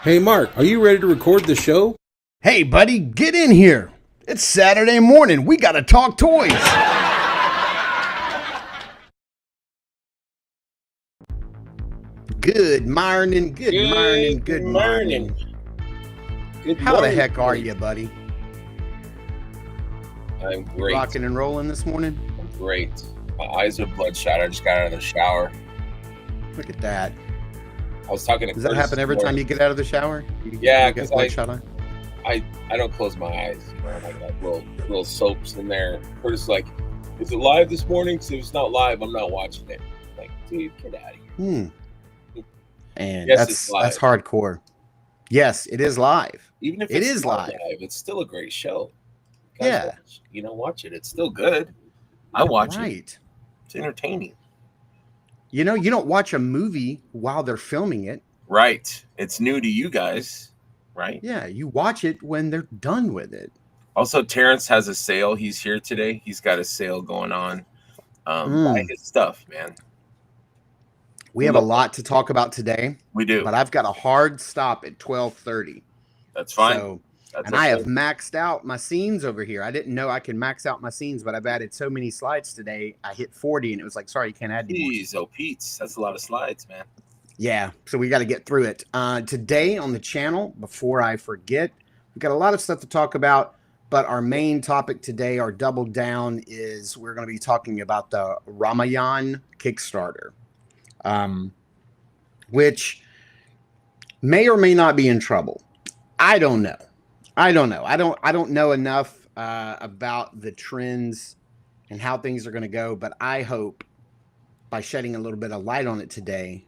Hey Mark, are you ready to record the show? Hey, buddy, get in here. It's Saturday morning. We got to talk toys. Good morning. Good morning. Good morning. How the heck are you, buddy? I'm great. Rocking and rolling this morning? I'm great. My eyes are bloodshot. I just got out of the shower. Look at that. I was talking to Does that happen every time you get out of the shower? Yeah, because I don't close my eyes. You know, I got little soaps in there. We're just like, is it live this morning? Because if it's not live, I'm not watching it. Like, dude, get out of here. And yes, that's hardcore. Yes, it is live. Even if it is live, it's still a great show. Guys, watch it. It's still good. I watch it. It's entertaining. You know, you don't watch a movie while they're filming it. Right. It's new to you guys, right? Yeah, you watch it when they're done with it. Also, Terrence has a sale. He's here today. He's got a sale going on. Buy his stuff, man. We have a lot to talk about today. We do. But I've got a hard stop at 12:30. That's fine. So, I have maxed out my scenes over here. I didn't know I could max out my scenes, but I've added so many slides today. I hit 40 and it was like, sorry, you can't add any more. Jeez, oh, Pete's. That's a lot of slides, man. Yeah, so we got to get through it. Today on the channel, before I forget, we've got a lot of stuff to talk about, but our main topic today, our double down, is we're going to be talking about the Ramayan Kickstarter, which may or may not be in trouble. I don't know. I don't know enough about the trends and how things are going to go, but I hope by shedding a little bit of light on it today,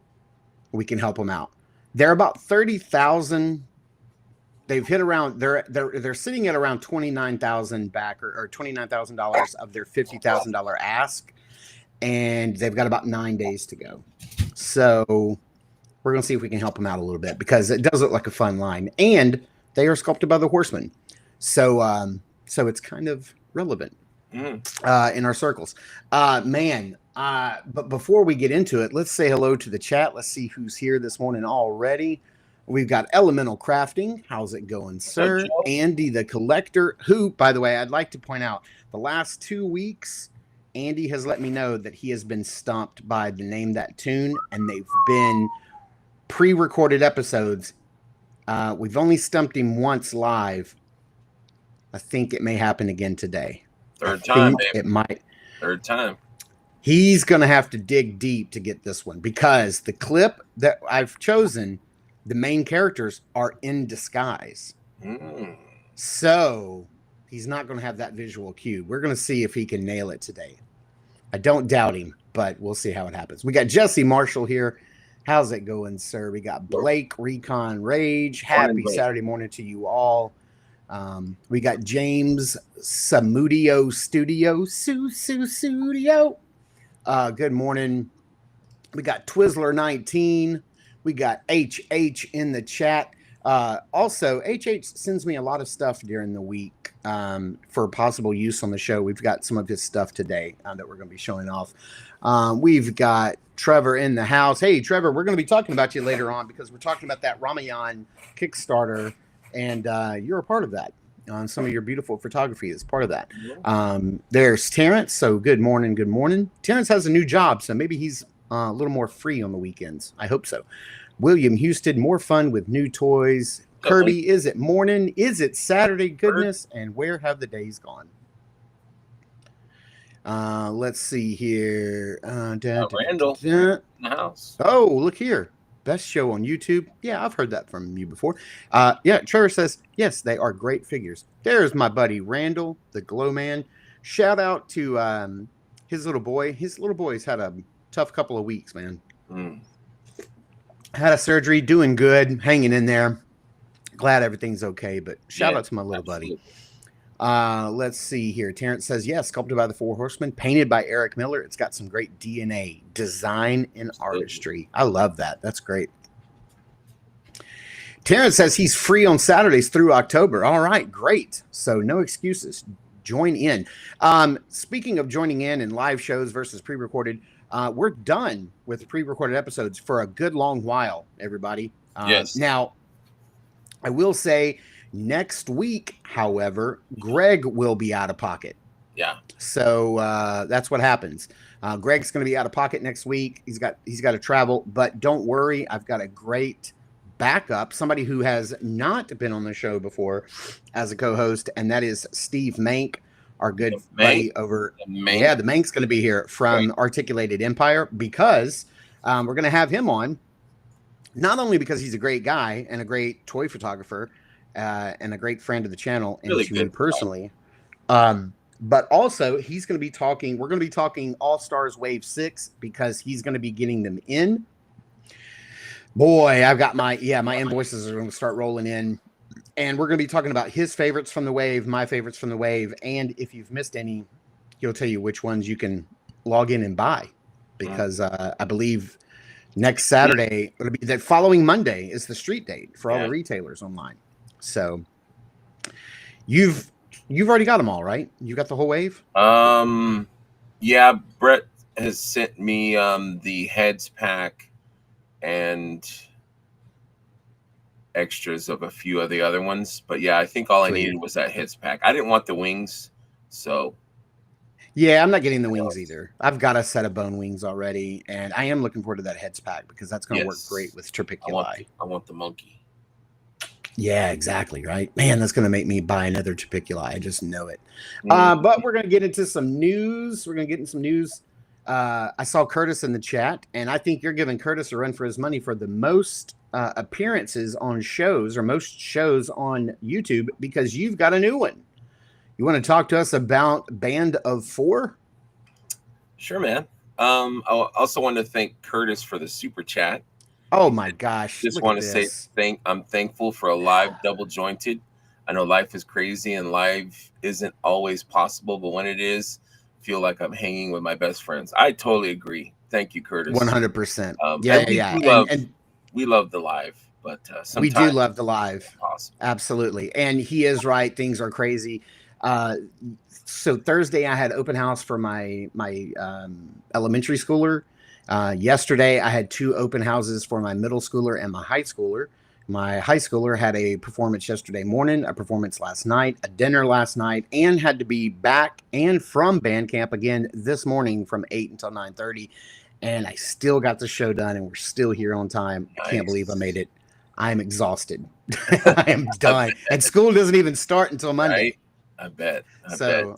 we can help them out. They're about 30,000. They've hit around. They're sitting at around 29,000 back or $29,000 of their $50,000 ask, and they've got about 9 days to go. So we're gonna see if we can help them out a little bit because it does look like a fun line, and they are sculpted by the Horsemen, so it's kind of relevant in our circles, man. But before we get into it, let's say hello to the chat. Let's see who's here this morning already. We've got Elemental Crafting. How's it going, sir? Andy the Collector, who, by the way, I'd like to point out, the last 2 weeks, Andy has let me know that he has been stumped by the Name That Tune, and they've been pre-recorded episodes. We've only stumped him once live. I think it may happen again today. Third time, baby. It might. Third time. He's going to have to dig deep to get this one because the clip that I've chosen, the main characters are in disguise. So he's not going to have that visual cue. We're going to see if he can nail it today. I don't doubt him, but we'll see how it happens. We got Jesse Marshall here. How's it going, sir? We got Blake Recon Rage. Happy Saturday morning to you all. We got James Samudio Studio. Studio. Good morning. We got Twizzler 19. We got HH in the chat. Also, HH sends me a lot of stuff during the week for possible use on the show. We've got some of his stuff today that we're going to be showing off. We've got Trevor in the house. Hey, Trevor, we're going to be talking about you later on because we're talking about that Ramayan Kickstarter, and you're a part of that. Some of your beautiful photography is part of that. There's Terrence. So good morning. Good morning. Terrence has a new job, so maybe he's a little more free on the weekends. I hope so. William Houston, more fun with new toys. Kirby, is it morning? Is it Saturday? Goodness. And where have the days gone? Let's see here. Randall in the house. Oh, look here. Best show on YouTube. Yeah, I've heard that from you before. Yeah, Trevor says, yes, they are great figures. There's my buddy Randall, the Glow Man. Shout out to his little boy. His little boy's had a tough couple of weeks, man. Had a surgery, doing good, hanging in there. Glad everything's okay, but shout out to my little buddy. Let's see here. Terrence says, yes, sculpted by the Four Horsemen, painted by Eric Miller. It's got some great DNA, design, and artistry. I love that. That's great. Terrence says he's free on Saturdays through October. All right, great. So no excuses. Join in. Speaking of joining in and live shows versus pre-recorded, we're done with pre-recorded episodes for a good long while, everybody. Yes. Now, I will say next week, however, Greg will be out of pocket. Yeah. So that's what happens. Greg's going to be out of pocket next week. He's got to travel, but don't worry. I've got a great backup, somebody who has not been on the show before as a co-host, and that is Steve Mank, our good buddy over. Yeah, the Mank's going to be here from Articulated Empire because we're going to have him on. Not only because he's a great guy and a great toy photographer and a great friend of the channel and really to me personally, but also he's going to be talking. We're going to be talking All Stars Wave 6 because he's going to be getting them in. Boy, I've got my invoices are going to start rolling in, and we're going to be talking about his favorites from the wave, my favorites from the wave, and if you've missed any, he'll tell you which ones you can log in and buy because I believe next Saturday, it'll be that following Monday is the street date for all the retailers online. So you've already got them all, right? You got the whole wave? Yeah, Brett has sent me the heads pack and extras of a few of the other ones. But yeah, I think all I needed was that heads pack. I didn't want the wings, so yeah, I'm not getting the wings either. I've got a set of bone wings already, and I am looking forward to that heads pack because that's going to work great with Trapiculi. I want the monkey. Yeah, exactly, right? Man, that's going to make me buy another Trapiculi. I just know it. But we're going to get into some news. I saw Curtis in the chat, and I think you're giving Curtis a run for his money for the most appearances on shows or most shows on YouTube because you've got a new one. You want to talk to us about Band of Four? Sure, man. I also want to thank Curtis for the super chat. Oh my gosh! Just want to say I'm thankful for a live double jointed. I know life is crazy and live isn't always possible, but when it is, I feel like I'm hanging with my best friends. I totally agree. Thank you, Curtis. 100%. We love the live, but we do love the live. Absolutely, and he is right. Things are crazy. So Thursday I had open house for my elementary schooler. Yesterday I had 2 open houses for my middle schooler and my high schooler. My high schooler had a performance yesterday morning, a performance last night, a dinner last night, and had to be back and from band camp again this morning from 8 until 9:30. And I still got the show done, and we're still here on time. Nice. I can't believe I made it. I'm exhausted. I am done. And school doesn't even start until Monday. Right. I bet.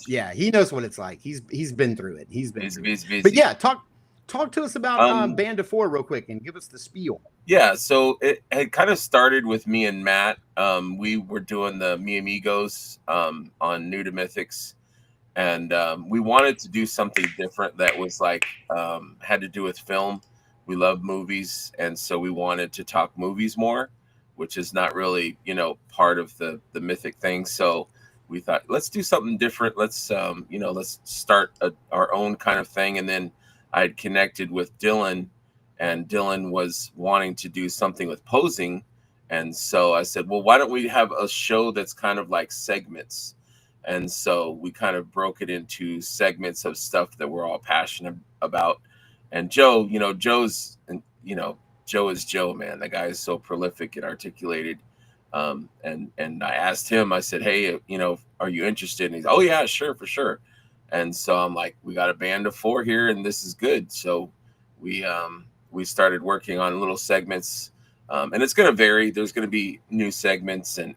Yeah, he knows what it's like. He's been through it. He's busy. But yeah, talk to us about Band of Four real quick and give us the spiel. Yeah, so it had kind of started with me and Matt. We were doing the Mi Amigos on New to Mythics, and we wanted to do something different that was like had to do with film. We love movies, and so we wanted to talk movies more, which is not really part of the Mythic thing. So we thought, let's do something different. Let's let's start our own kind of thing. And then I had connected with Dylan, and Dylan was wanting to do something with posing. And so I said, well, why don't we have a show that's kind of like segments? And so we kind of broke it into segments of stuff that we're all passionate about. And Joe, Joe is Joe, man. The guy is so prolific and articulated. And I asked him, I said, hey, are you interested? And he's, oh yeah, sure, for sure. And so I'm like, we got a Band of Four here and this is good. So we started working on little segments, and it's going to vary. There's going to be new segments and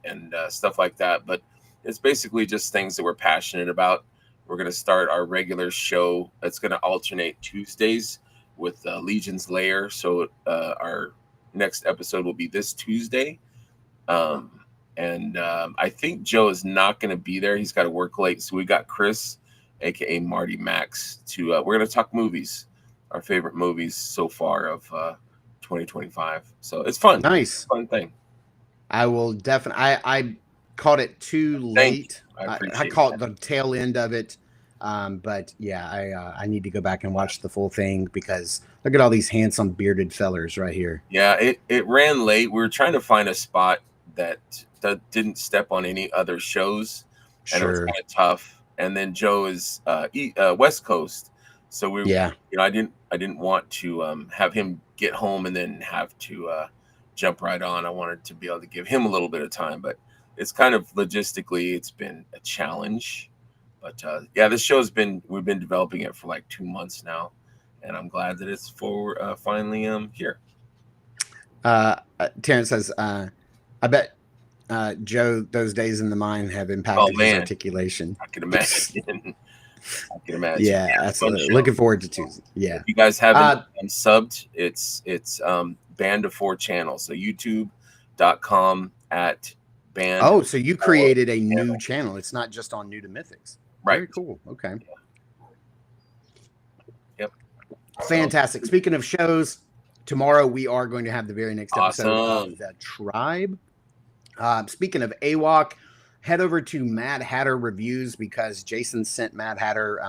stuff like that, but it's basically just things that we're passionate about. We're going to start our regular show. That's going to alternate Tuesdays with Legion's Lair. So our next episode will be this Tuesday. I think Joe is not going to be there. He's got to work late. So we got Chris, aka Marty Max, to we're going to talk movies, our favorite movies so far of 2025. So it's fun. Nice. Fun thing. I will definitely. I caught it too late. I caught the tail end of it. But yeah, I need to go back and watch the full thing because look at all these handsome bearded fellers right here. Yeah, it ran late. We were trying to find a spot that didn't step on any other shows, and it was kind of tough. And then Joe is West Coast, so I didn't want to have him get home and then have to jump right on. I wanted to be able to give him a little bit of time, but it's kind of logistically, it's been a challenge. But yeah, this show's we've been developing it for like 2 months now, and I'm glad that it's finally here. Terrence says, I bet Joe, those days in the mine have impacted his articulation. I can imagine. Yeah, absolutely. Looking forward to Tuesday. Yeah. If you guys haven't subbed, it's Band of Four channel. So youtube.com @ Band. Oh, so you created a new channel. It's not just on New to Mythics. Right. Very cool. Okay. Yep. Fantastic. Speaking of shows, tomorrow we are going to have the very next episode of The Tribe. Speaking of AWOC, head over to Mad Hatter Reviews because Jason sent Mad Hatter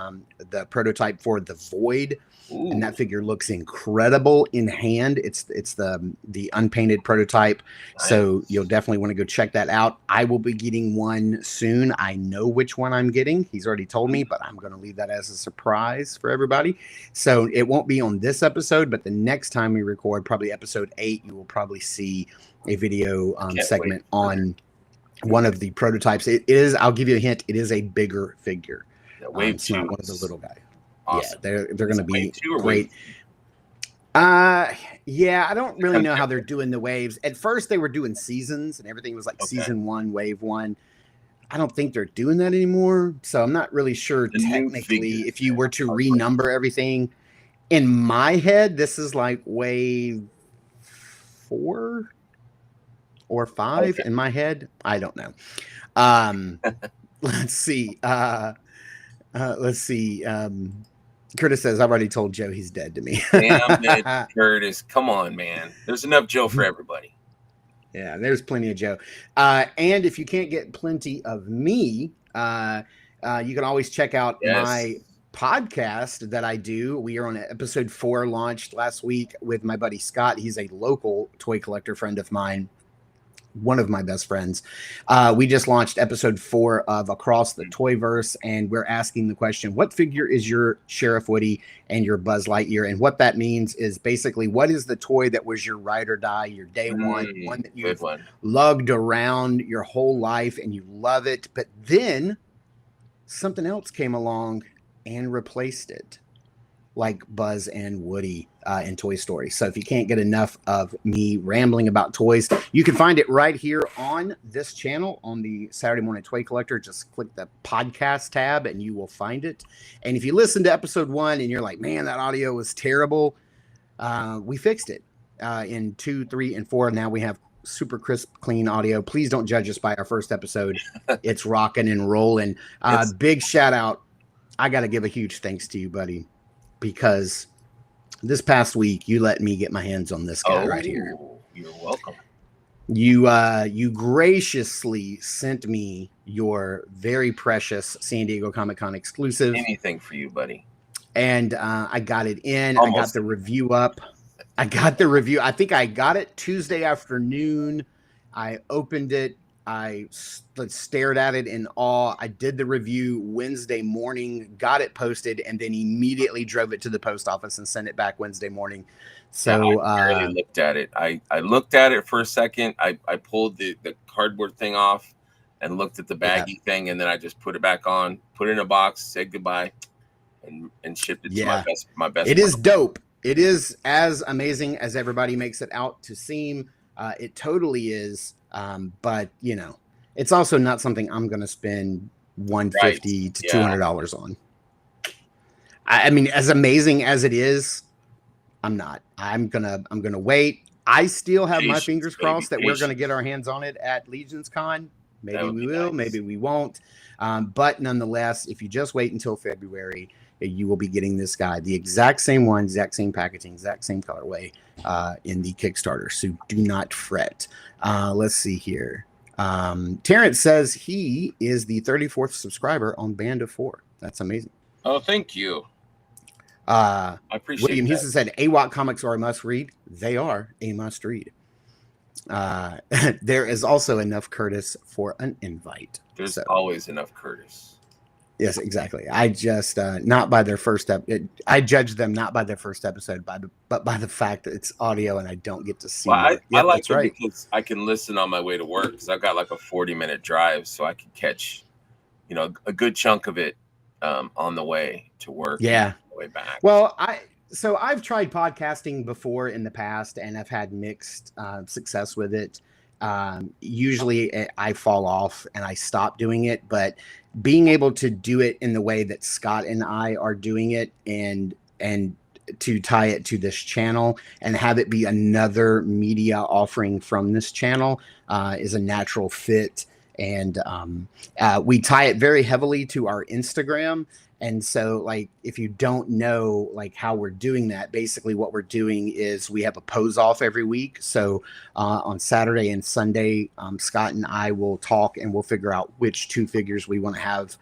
the prototype for The Void. Ooh. And that figure looks incredible in hand. It's the unpainted prototype. Nice. So you'll definitely want to go check that out. I will be getting one soon. I know which one I'm getting. He's already told me, but I'm going to leave that as a surprise for everybody. So it won't be on this episode, but the next time we record, probably episode 8, you will probably see a video segment on one of the prototypes. It is, I'll give you a hint, it is a bigger figure. It's not one of the little guys. Awesome. Yeah, they're going to be great. Yeah, I don't really know how they're doing the waves. At first, they were doing seasons, and everything was like season 1, wave 1. I don't think they're doing that anymore, so I'm not really sure technically if you were to renumber everything. In my head, this is like wave 4 or 5 in my head. I don't know. Let's see. Let's see. Curtis says, I've already told Joe he's dead to me. Damn it, Curtis. Come on, man. There's enough Joe for everybody. Yeah, there's plenty of Joe. And if you can't get plenty of me, you can always check out my podcast that I do. We are on episode 4, launched last week with my buddy Scott. He's a local toy collector friend of mine. One of my best friends. We just launched episode 4 of Across the Toyverse, and we're asking the question, what figure is your Sheriff Woody and your Buzz Lightyear? And what that means is basically, what is the toy that was your ride or die, your day one that you've lugged around your whole life and you love it, but then something else came along and replaced it, like Buzz and Woody in Toy Story. So if you can't get enough of me rambling about toys, you can find it right here on this channel on the Saturday Morning Toy Collector. Just click the podcast tab and you will find it. And if you listen to episode 1 and you're like, man, that audio was terrible, we fixed it in 2, 3, and 4. Now we have super crisp, clean audio. Please don't judge us by our first episode. It's rocking and rolling. Big shout out. I got to give a huge thanks to you, buddy, because this past week you let me get my hands on this guy right here. You're welcome. You graciously sent me your very precious San Diego Comic-Con exclusive. Anything for you, buddy. And I got it in. Almost. I got the review up. I think I got it Tuesday afternoon. I opened it. I stared at it in awe. I did the review Wednesday morning, got it posted, and then immediately drove it to the post office and sent it back Wednesday morning. So I barely looked at it. I looked at it for a second. I pulled the cardboard thing off and looked at the baggy thing, and then I just put it back on, put it in a box, said goodbye, and shipped it to my best. It is dope. It is as amazing as everybody makes it out to seem. It totally is. But you know, it's also not something I'm going to spend $150 to $200 on. I mean, as amazing as it is, I'm not. I'm gonna wait. I still have my fingers crossed that we're going to get our hands on it at Legion's Con. Maybe we will, maybe we won't. But nonetheless, if you just wait until February, you will be getting this guy, the exact same one, exact same packaging, exact same colorway in the Kickstarter. So do not fret. Let's see here. Terrence says he is the 34th subscriber on Band of Four. That's amazing. Oh, thank you. I appreciate William Houston said AWOC comics are a must read. They are a must read. There is also enough Curtis for an invite. There's always enough Curtis. Yes, exactly. I just not by their first I judge them not by their first episode, but by the fact that it's audio and I don't get to see Well, more. I Yep, like that's them right. because I can listen on my way to work because I've got like a 40-minute drive, so I can catch, a good chunk of it on the way to work and Yeah. on the way back. Well, I've tried podcasting before in the past, and I've had mixed success with it. Usually, I fall off and I stop doing it, but being able to do it in the way that Scott and I are doing it, and to tie it to this channel and have it be another media offering from this channel is a natural fit. And we tie it very heavily to our Instagram. And so, like, if you don't know, like, how we're doing that, basically what we're doing is we have a pose off every week. So on Saturday and Sunday, Scott and I will talk and we'll figure out which two figures we want to have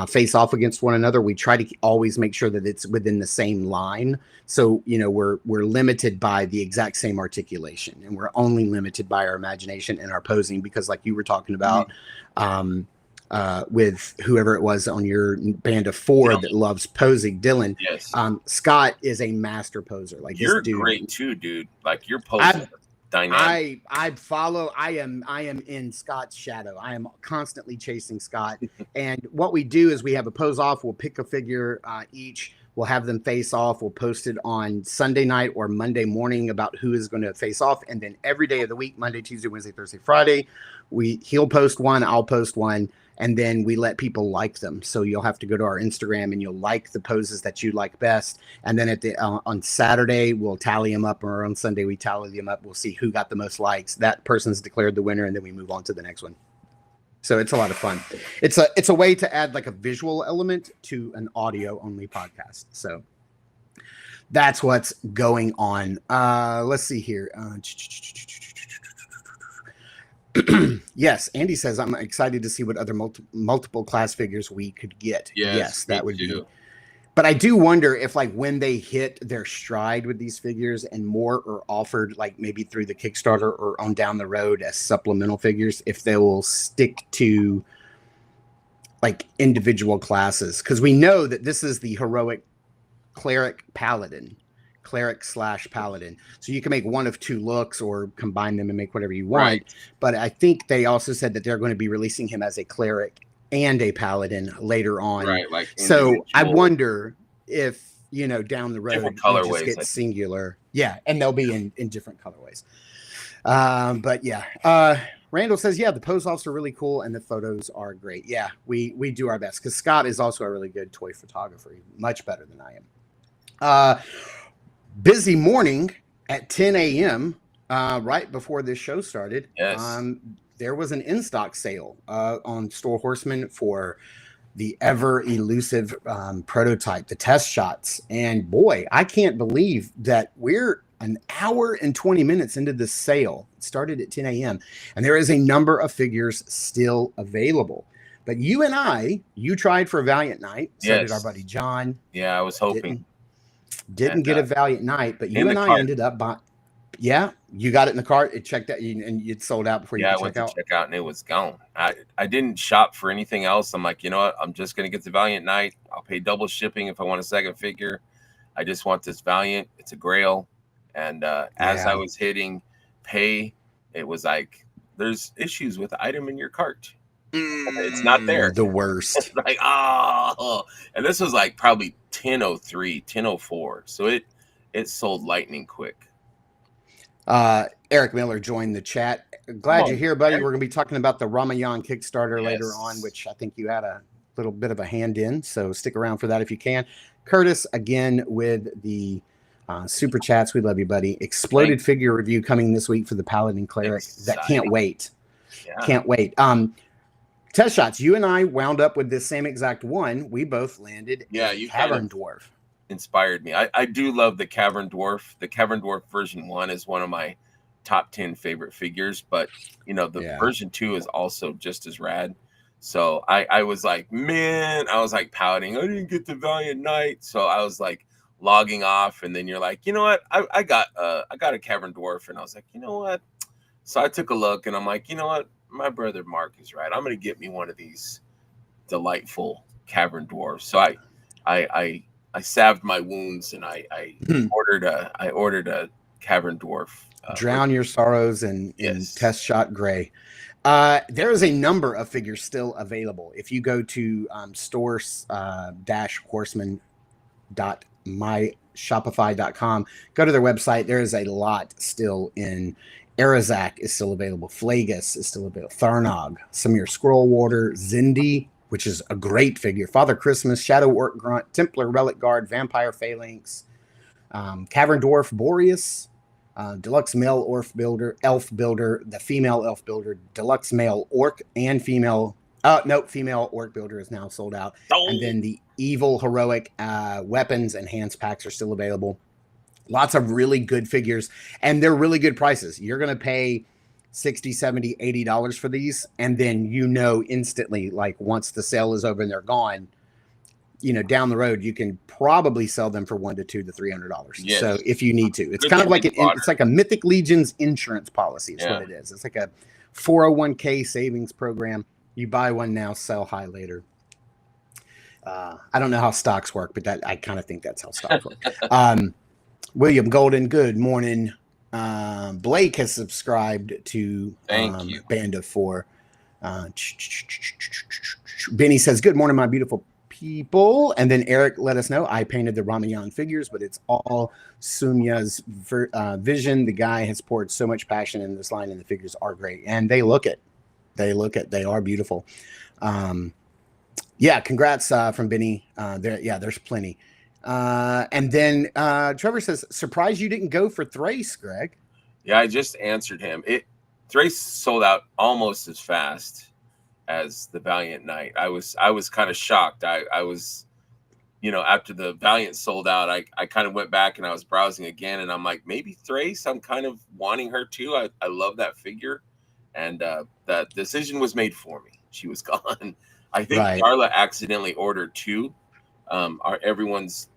face off against one another. We try to always make sure that it's within the same line. So, we're limited by the exact same articulation, and we're only limited by our imagination and our posing, because like you were talking about, with whoever it was on your band of four Dylan. that loves posing, Dylan. Yes. Scott is a master poser. Like, you're this dude, great too, dude. Like your poses are dynamic. I am in Scott's shadow. I am constantly chasing Scott. And what we do is we have a pose off. We'll pick a figure each. We'll have them face off. We'll post it on Sunday night or Monday morning about who is going to face off. And then every day of the week, Monday, Tuesday, Wednesday, Thursday, Friday, he'll post one, I'll post one. And then we let people like them. So you'll have to go to our Instagram and you'll like the poses that you like best. And then on Saturday, we'll tally them up, or on Sunday, we tally them up. We'll see who got the most likes. That person's declared the winner, and then we move on to the next one. So it's a lot of fun. It's a way to add like a visual element to an audio only podcast. So that's what's going on. Let's see here. Yes, Andy says, I'm excited to see what other multiple class figures we could get. Yes, that would be. But I do wonder if, like, when they hit their stride with these figures and more are offered, like maybe through the Kickstarter or on down the road as supplemental figures, if they will stick to like individual classes. Because we know that this is the heroic cleric paladin. Cleric/paladin. So you can make one of two looks or combine them and make whatever you want. Right. But I think they also said that they're going to be releasing him as a cleric and a paladin later on. Right. Like, so I wonder if, down the road, different colorways, just get singular. Yeah. And they'll be in different colorways. But yeah. Randall says, yeah, the pose offs are really cool and the photos are great. Yeah, we do our best, because Scott is also a really good toy photographer, much better than I am. Busy morning at 10 a.m. Right before this show started. Yes. There was an in-stock sale on Four Horsemen for the ever elusive prototype, the test shots. And boy, I can't believe that we're an hour and 20 minutes into this sale. It started at 10 a.m. and there is a number of figures still available. But you tried for a Valiant Night. So did our buddy John. Yeah, I was hoping. Didn't get a Valiant Night, but you and I ended up buying. Yeah, you got it in the cart. It checked out, and you'd sold out before you could check out. I went to check out, and it was gone. I didn't shop for anything else. I'm like, you know what? I'm just gonna get the Valiant Night. I'll pay double shipping if I want a second figure. I just want this Valiant. It's a Grail. And as I was hitting pay, it was like, there's issues with the item in your cart. It's not there. The worst. Like, and this was like probably 10:03, 10:04. So it sold lightning quick. Eric Miller joined the chat. Glad you're here, buddy. We're going to be talking about the Ramayan Kickstarter later on, which I think you had a little bit of a hand in. So stick around for that if you can. Curtis, again, with the super chats. We love you, buddy. Exploded figure review coming this week for the Paladin Cleric. That can't wait. Yeah. Can't wait. Test shots. You and I wound up with this same exact one. We both landed. Yeah, you Cavern Dwarf. Inspired me. I do love the Cavern Dwarf. The Cavern Dwarf version 1 is one of my top 10 favorite figures, but the version 2 is also just as rad. So I was like, man, I was like pouting. I didn't get the Valiant Knight. So I was like logging off, and then you're like, you know what? I got a Cavern Dwarf, and I was like, you know what? So I took a look, and I'm like, you know what? My brother Mark is right. I'm gonna get me one of these delightful cavern dwarves. So I salved my wounds, and I ordered a cavern dwarf. Drown your sorrows in test shot gray. There is a number of figures still available. If you go to stores-horseman.myshopify.com, go to their website. There is a lot still in. Arazak is still available. Flagus is still available. Tharnog, Samir Scroll Warder, Zindi, which is a great figure. Father Christmas, Shadow Orc Grunt, Templar Relic Guard, Vampire Phalanx, Cavern Dwarf Boreas, deluxe male elf builder, the female elf builder, deluxe male orc and female. Female orc builder is now sold out. Oh. And then the evil heroic weapons and hands packs are still available. Lots of really good figures, and they're really good prices. You're going to pay $60, $70, $80 for these, and then instantly, like once the sale is over and they're gone, down the road, you can probably sell them for $100 to $200 to $300. Yes. So if you need to, it's kind of like it's like a Mythic Legion's insurance policy. Is what it is. It's like a 401k savings program. You buy one now, sell high later. I don't know how stocks work, but I kind of think that's how stocks work. William Golden, good morning. Blake has subscribed to Band of Four. Benny says, good morning, my beautiful people. And then Eric let us know, I painted the Ramayan figures, but it's all Sumya's vision. The guy has poured so much passion in this line, and the figures are great. And they look it. They are beautiful. Congrats from Benny. There's plenty. And then Trevor says, surprised you didn't go for Thrace, Greg. Yeah, I just answered him. Thrace sold out almost as fast as the Valiant Knight. I was kind of shocked. I was, after the Valiant sold out, I kind of went back and I was browsing again, and I'm like, maybe Thrace. I'm kind of wanting her too. I love that figure, and that decision was made for me. She was gone. I think Darla accidentally ordered two. Everyone's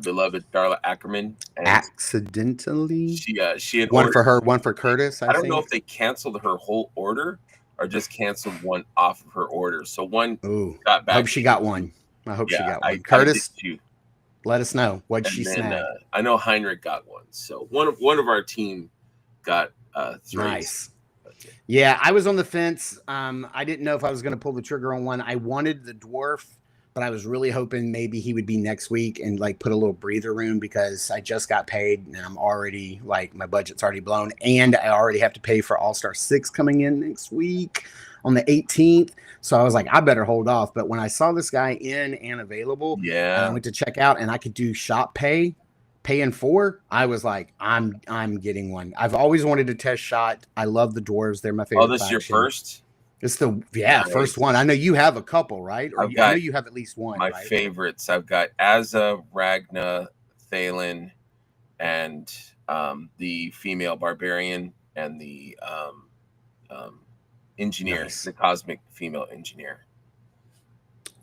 beloved Darla Ackerman. Accidentally? She had one for her, one for Curtis. I don't know if they canceled her whole order or just canceled one off of her order. So one got back. I hope she got one. Curtis, let us know what she snagged. I know Heinrich got one. So one of our team got three. Nice. Yeah, I was on the fence. I didn't know if I was going to pull the trigger on one. I wanted the dwarf, but I was really hoping maybe he would be next week and put a little breather room, because I just got paid and I'm already my budget's already blown, and I already have to pay for All-Star 6 coming in next week on the 18th. So I was like, I better hold off. But when I saw this guy in and available, and I went to check out and I could do shop pay in 4, I was like, I'm getting one. I've always wanted to test shot. I love the dwarves. They're my favorite. Oh, this is your first? It's the first one. I know you have a couple, right? I know you have at least one. My favorites. I've got Azza, Ragna, Thalen, and the female barbarian, and the engineer, the cosmic female engineer.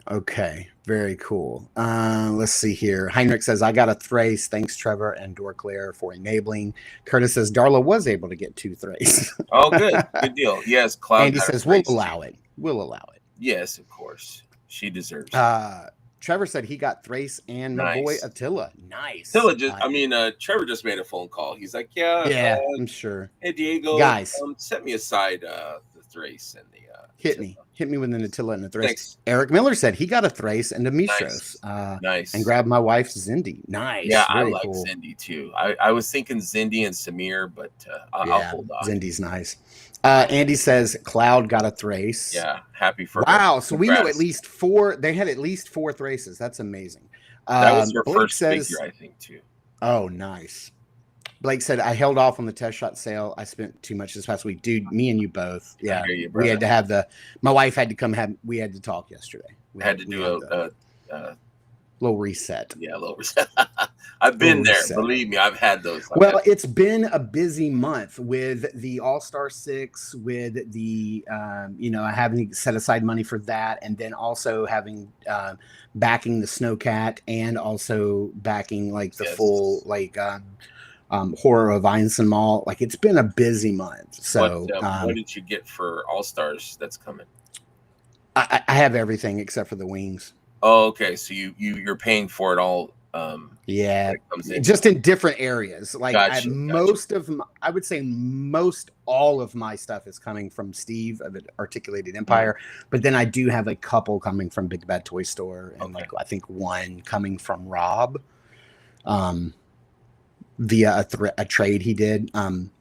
Okay, very cool. Let's see here. Heinrich says, I got a Thrace. Thanks, Trevor and Dorclair, for enabling. Curtis says, Darla was able to get 2 Thrace. Oh, good. Good deal. Yes, Cloud. Andy says, we'll allow it. We'll allow it. Yes, of course. She deserves it. Trevor said he got Thrace and my boy Attila. Nice. Attila Trevor just made a phone call. He's like, I'm sure. Hey, Diego, guys, set me aside the Thrace and the hit me with an Attila and a Thrace. Thanks. Eric Miller said he got a Thrace and a Mistros. Nice. And grabbed my wife's Zindi. Nice. Yeah, I like Zindi too. I was thinking Zindi and Samir, but I'll hold on. Zindi's nice. Andy says Cloud got a Thrace. Yeah, happy for her. Wow, so we know at least 4. They had at least 4 Thraces. That's amazing. That was her first figure, I think, too. Oh, nice. Blake said, I held off on the test shot sale. I spent too much this past week. Dude, me and you both. Yeah. We had to have my wife had to come we had to talk yesterday. We had to do a little reset. Yeah, a little reset. I've been there. Reset. Believe me, I've had those. It's been a busy month with the All-Star 6, with the, having set aside money for that. And then also having, backing the Snowcat, and also backing full, Horror of Einstein Mall. It's been a busy month. So what did you get for All Stars that's coming? I have everything except for the wings. Oh, okay. So you're paying for it all. Yeah, It comes in. just in different areas. Like Gotcha, I would say most all of my stuff is coming from Steve of Articulated Empire, but then I do have a couple coming from Big Bad Toy Store, and like I think one coming from Rob, via a trade he did.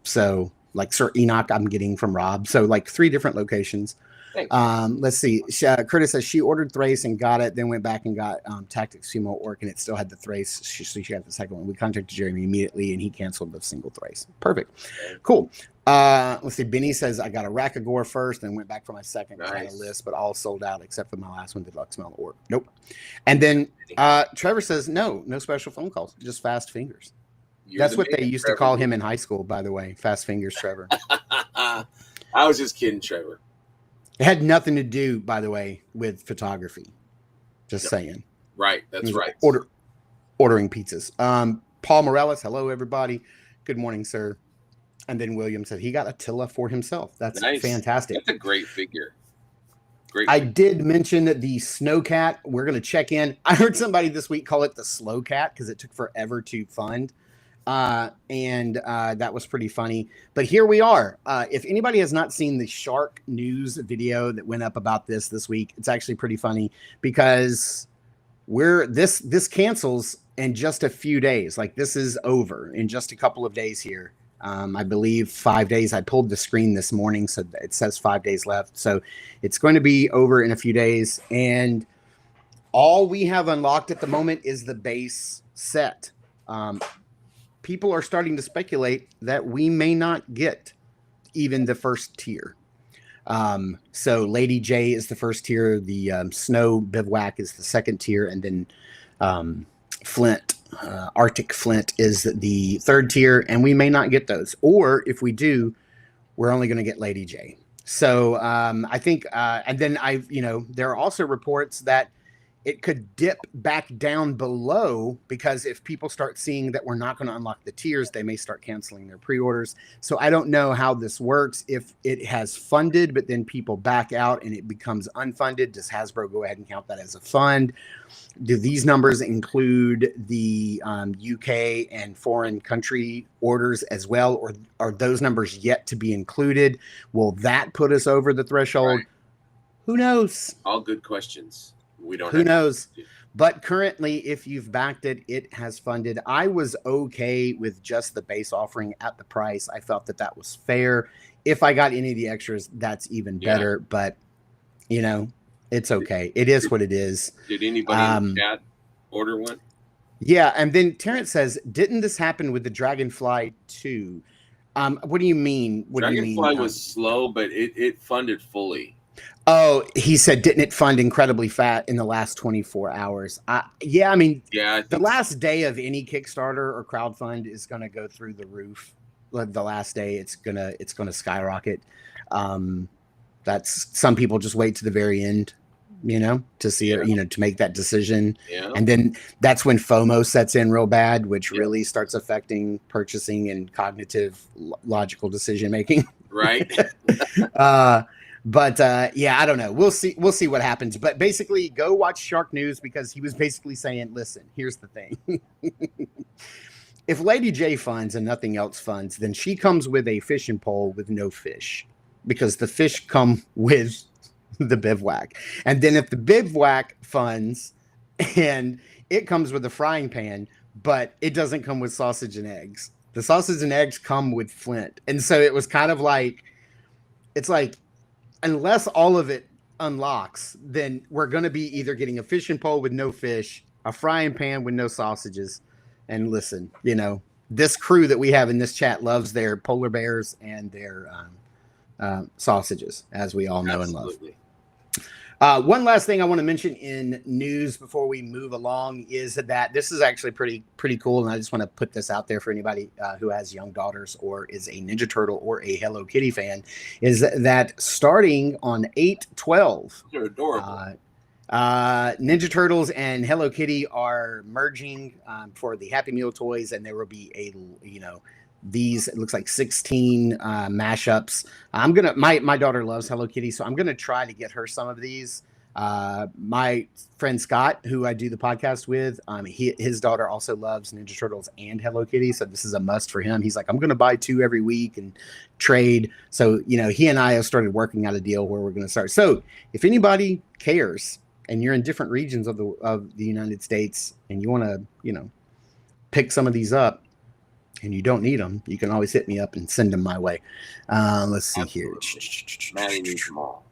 So like Sir Enoch, I'm getting from Rob. So like 3 different locations. Thanks. Let's see. Curtis says she ordered Thrace and got it, then went back and got Tactics Sumo Orc, and it still had the Thrace. So she got the second one. We contacted Jeremy immediately, and he canceled the single Thrace. Perfect. Cool. Let's see. Benny says I got a rack of gore first, and went back for my second. Nice. I had a list, but all sold out except for my last one, Deluxe Mount Orc. Nope. And then Trevor says no special phone calls, just fast fingers. That's what they used to call him in high school, by the way. Fast fingers, Trevor. I was just kidding, Trevor. It had nothing to do, by the way, with photography. Just saying. Right. That's right. Ordering pizzas. Paul Morales. Hello, everybody. Good morning, sir. And then William said he got Attila for himself. That's nice. Fantastic. That's a great figure. I did mention the Snowcat. We're going to check in. I heard somebody this week call it the Slow Cat because it took forever to fund. And that was pretty funny. But here we are. If anybody has not seen the Shark News video that went up about this week, it's actually pretty funny because this cancels in just a few days. Like this is over in just a couple of days here. I believe 5 days. I pulled the screen this morning, so it says 5 days left. So it's going to be over in a few days. And all we have unlocked at the moment is the base set. People are starting to speculate that we may not get even the first tier. So Lady J is the first tier. The Snow Bivouac is the second tier. And then Flint, Arctic Flint is the third tier. And we may not get those. Or if we do, we're only going to get Lady J. So I think, and then there are also reports that it could dip back down below because if people start seeing that we're not going to unlock the tiers, they may start canceling their pre-orders. So I don't know how this works. If it has funded, but then people back out and it becomes unfunded, does Hasbro go ahead and count that as a fund? Do these numbers include the UK and foreign country orders as well? Or are those numbers yet to be included? Will that put us over the threshold? Right. Who knows? All good questions. We don't. Who knows? But currently, if you've backed it, it has funded. I was okay with just the base offering at the price. I felt that was fair. If I got any of the extras, that's even better. But, it's okay. It is what it is. Did anybody in the chat order one? Yeah. And then Terrence says, didn't this happen with the Dragonfly 2? What do you mean? Dragonfly was slow, but it funded fully. Oh, he said, didn't it fund incredibly fat in the last 24 hours? The last day of any Kickstarter or crowdfund is going to go through the roof. The last day, it's gonna skyrocket. That's some people just wait to the very end, to see it, to make that decision. Yeah. And then that's when FOMO sets in real bad, which really starts affecting purchasing and cognitive, logical decision making. Right. But I don't know. We'll see what happens. But basically, go watch Shark News because he was basically saying, listen, here's the thing. If Lady J funds and nothing else funds, then she comes with a fishing pole with no fish because the fish come with the bivouac. And then if the bivouac funds and it comes with a frying pan, but it doesn't come with sausage and eggs. The sausage and eggs come with Flint. And so it was kind of like, it's like, unless all of it unlocks, then we're going to be either getting a fishing pole with no fish, a frying pan with no sausages. And listen, this crew that we have in this chat loves their polar bears and their sausages, as we all know and love. One last thing I want to mention in news before we move along is that this is actually pretty cool, and I just want to put this out there for anybody who has young daughters or is a Ninja Turtle or a Hello Kitty fan, is that starting on 8/12, they're adorable. Ninja Turtles and Hello Kitty are merging for the Happy Meal toys, and there will be these, it looks like 16 mashups. My daughter loves Hello Kitty, so I'm gonna try to get her some of these. My friend Scott, who I do the podcast with, his daughter also loves Ninja Turtles and Hello Kitty, so this is a must for him. He's like, I'm going to buy 2 every week and trade. So, he and I have started working out a deal where we're going to start. So, if anybody cares and you're in different regions of the United States and you want to, pick some of these up and you don't need them, you can always hit me up and send them my way. Let's see here. Maddie needs them all.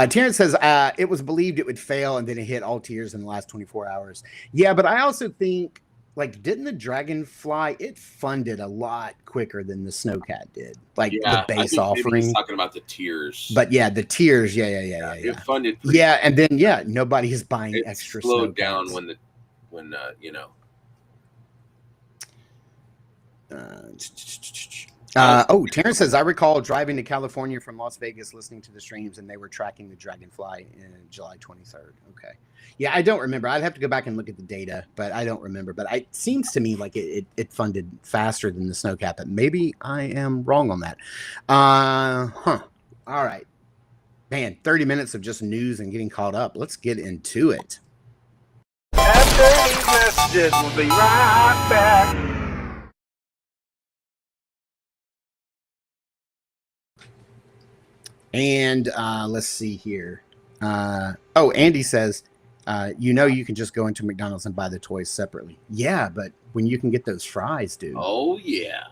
Terrence says it was believed it would fail and then it hit all tiers in the last 24 hours. Yeah, but I also think, didn't the Dragonfly, it funded a lot quicker than the Snowcat did? The base offering. He's talking about the tiers. But yeah, the tiers, yeah. It funded. And then nobody is buying it extra. Slowed Snowcats. down when Terrence says, I recall driving to California from Las Vegas listening to the streams and they were tracking the Dragonfly in July 23rd. Okay. Yeah, I don't remember. I'd have to go back and look at the data, but I don't remember. But it seems to me like it funded faster than the Snowcat, but maybe I am wrong on that. All right. Man, 30 minutes of just news and getting caught up. Let's get into it. After these messages, we'll be right back. And let's see here. Andy says, you can just go into McDonald's and buy the toys separately. Yeah, but when you can get those fries, dude. Oh, yeah.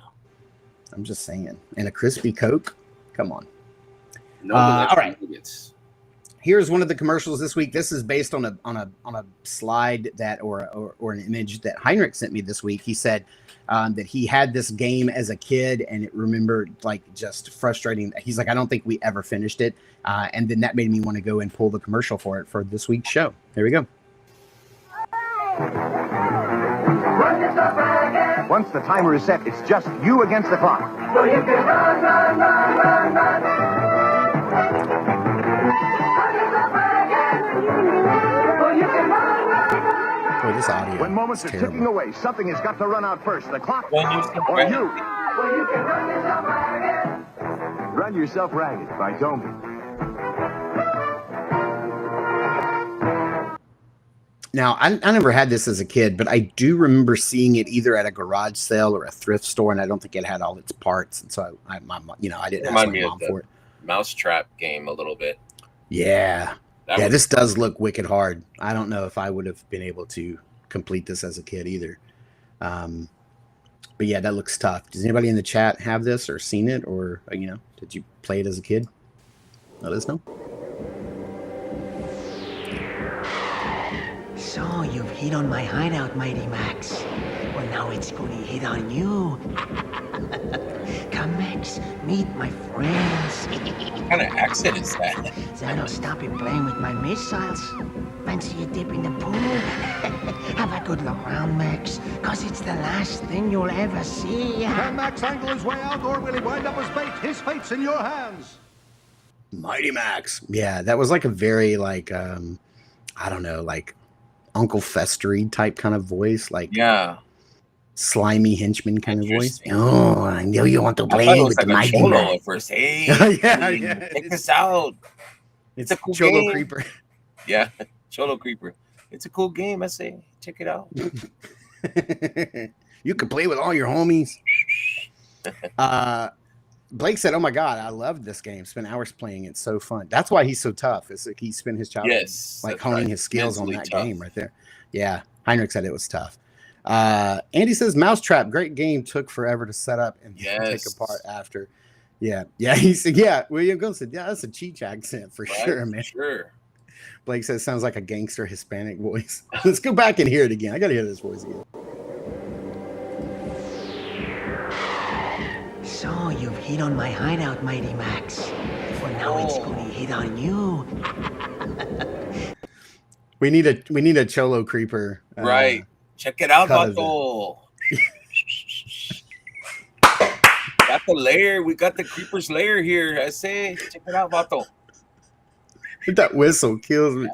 I'm just saying. And a crispy Coke? Come on. No, all right. Here's one of the commercials this week. This is based on a slide that or an image that Heinrich sent me this week. He said that he had this game as a kid and it remembered just frustrating. He's like, I don't think we ever finished it. And then that made me want to go and pull the commercial for it for this week's show. Here we go. Once the timer is set, it's just you against the clock. So you can run. Boy, this audio. When moments are ticking away, something has got to run out first. The clock or you. Run yourself ragged by Domi. Now, I never had this as a kid, but I do remember seeing it either at a garage sale or a thrift store, and I don't think it had all its parts, and so I didn't ask my mom for it. Mousetrap game a little bit. Yeah. This does look wicked hard. I don't know if I would have been able to complete this as a kid either. But yeah, that looks tough. Does anybody in the chat have this or seen it, or did you play it as a kid? Let us know. So you've hit on my hideout, Mighty Max. Well, now it's gonna hit on you. Come, Max, meet my friends. What kind of accent is that? That'll stop you playing with my missiles. Fancy a dip in the pool? Have a good look around, Max, cause it's the last thing you'll ever see. Can Max angle his way out, or will he wind up as bait? His fate's in your hands. Mighty Max. Yeah, that was a very I don't know, Uncle Festery type kind of voice, slimy henchman kind of voice. Oh, I know you want to play with the Mighty Max. First. Hey, yeah. check this out. It's a cool Cholo game. Creeper. Yeah, Cholo Creeper. It's a cool game. I say, check it out. You can play with all your homies. Blake said, "Oh my god, I love this game. Spent hours playing it. So fun. That's why he's so tough. It's he spent his childhood honing his skills on that game right there." Yeah, Heinrich said it was tough. Andy says, "Mousetrap, great game. Took forever to set up and take apart after." Yeah. He said, "Yeah." William Gold said, "Yeah, that's a Cheech accent for sure, man." Sure. Blake says, "Sounds like a gangster Hispanic voice." Let's go back and hear it again. I got to hear this voice again. So you've hit on my hideout, Mighty Max. Well, now it's gonna hit on you. We need a Cholo Creeper. Right. Check it out, Vato. Got the lair. We got the Creeper's lair here. I say, check it out, Vato. That whistle kills me.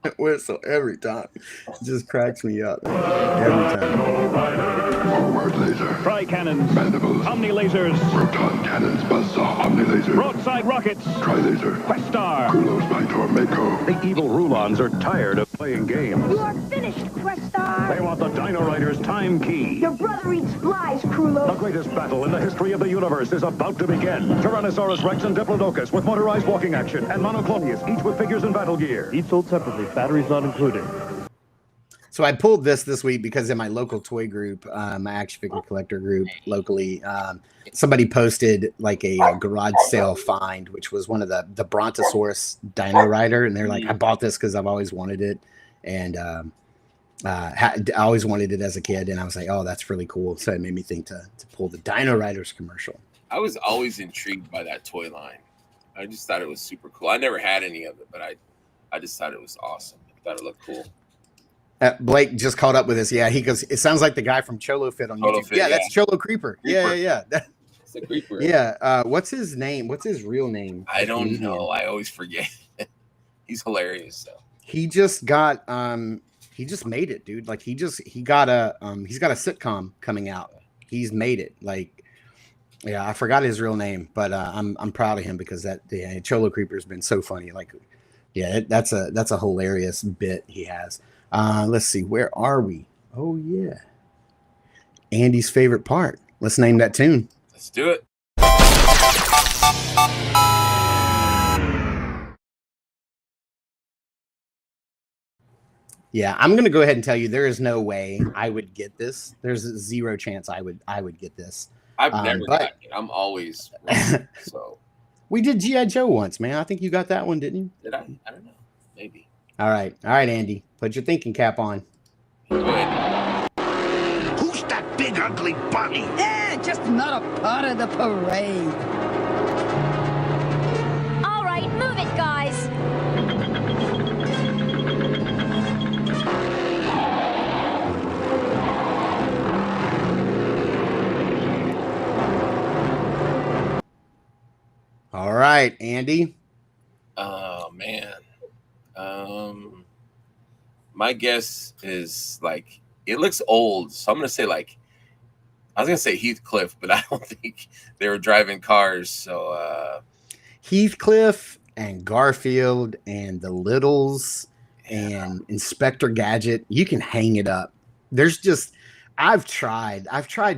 That whistle every time. It just cracks me up every time. Forward laser. Tri cannons. Mandibles. Omni lasers. Proton cannons. Buzzsaw. Omni laser. Broadside rockets. Tri-laser. Questar. Kulos by Tormako. The evil Rulons are tired of playing games. You are finished, Questar. They want the Dino Riders time key. Your brother eats flies, The Krulos. greatest battle in the history of the universe is about to begin. Tyrannosaurus Rex and Diplodocus with motorized walking action, and Monoclonius, each with figures and battle gear. Each sold separately, batteries not included. So I pulled this week because in my local toy group, my action figure collector group locally, somebody posted like a garage sale find, which was one of the Brontosaurus Dino Rider, and they're like, I bought this because I've always wanted it, and I always wanted it as a kid, and I was like, oh, that's really cool. So it made me think to pull the Dino Riders commercial. I was always intrigued by that toy line. I just thought it was super cool. I never had any of it, but I just thought it was awesome. I thought it looked cool. Blake just caught up with us. Yeah, he goes, it sounds like the guy from Cholo Fit on Cholo YouTube. Fit, yeah, yeah. that's Cholo Creeper. Yeah. It's a creeper. Yeah. What's his name? What's his real name? I don't know. I always forget. He's hilarious though. He just got he just made it, dude. Like he's got a sitcom coming out. He's made it. Like, yeah, I forgot his real name, but I'm proud of him because Cholo Creeper's been so funny. Like, yeah, that's a hilarious bit he has. Let's see, where are we? Oh yeah, Andy's favorite part. Let's name that tune. Let's do it. Yeah, I'm gonna go ahead and tell you there is no way I would get this. There's zero chance I would get this. I've never gotten it. I'm always ready, so. We did G.I. Joe once, man. I think you got that one, didn't you? Did I? I don't know. Maybe. All right, Andy. Put your thinking cap on. Go ahead. Who's that big ugly bunny? Eh, just another part of the parade. All right, move it, guys. All right, Andy. Oh man. My guess is like it looks old, so I'm gonna say like I was gonna say Heathcliff, but I don't think they were driving cars. So Heathcliff and Garfield and the Littles and Inspector Gadget. You can hang it up. There's just I've tried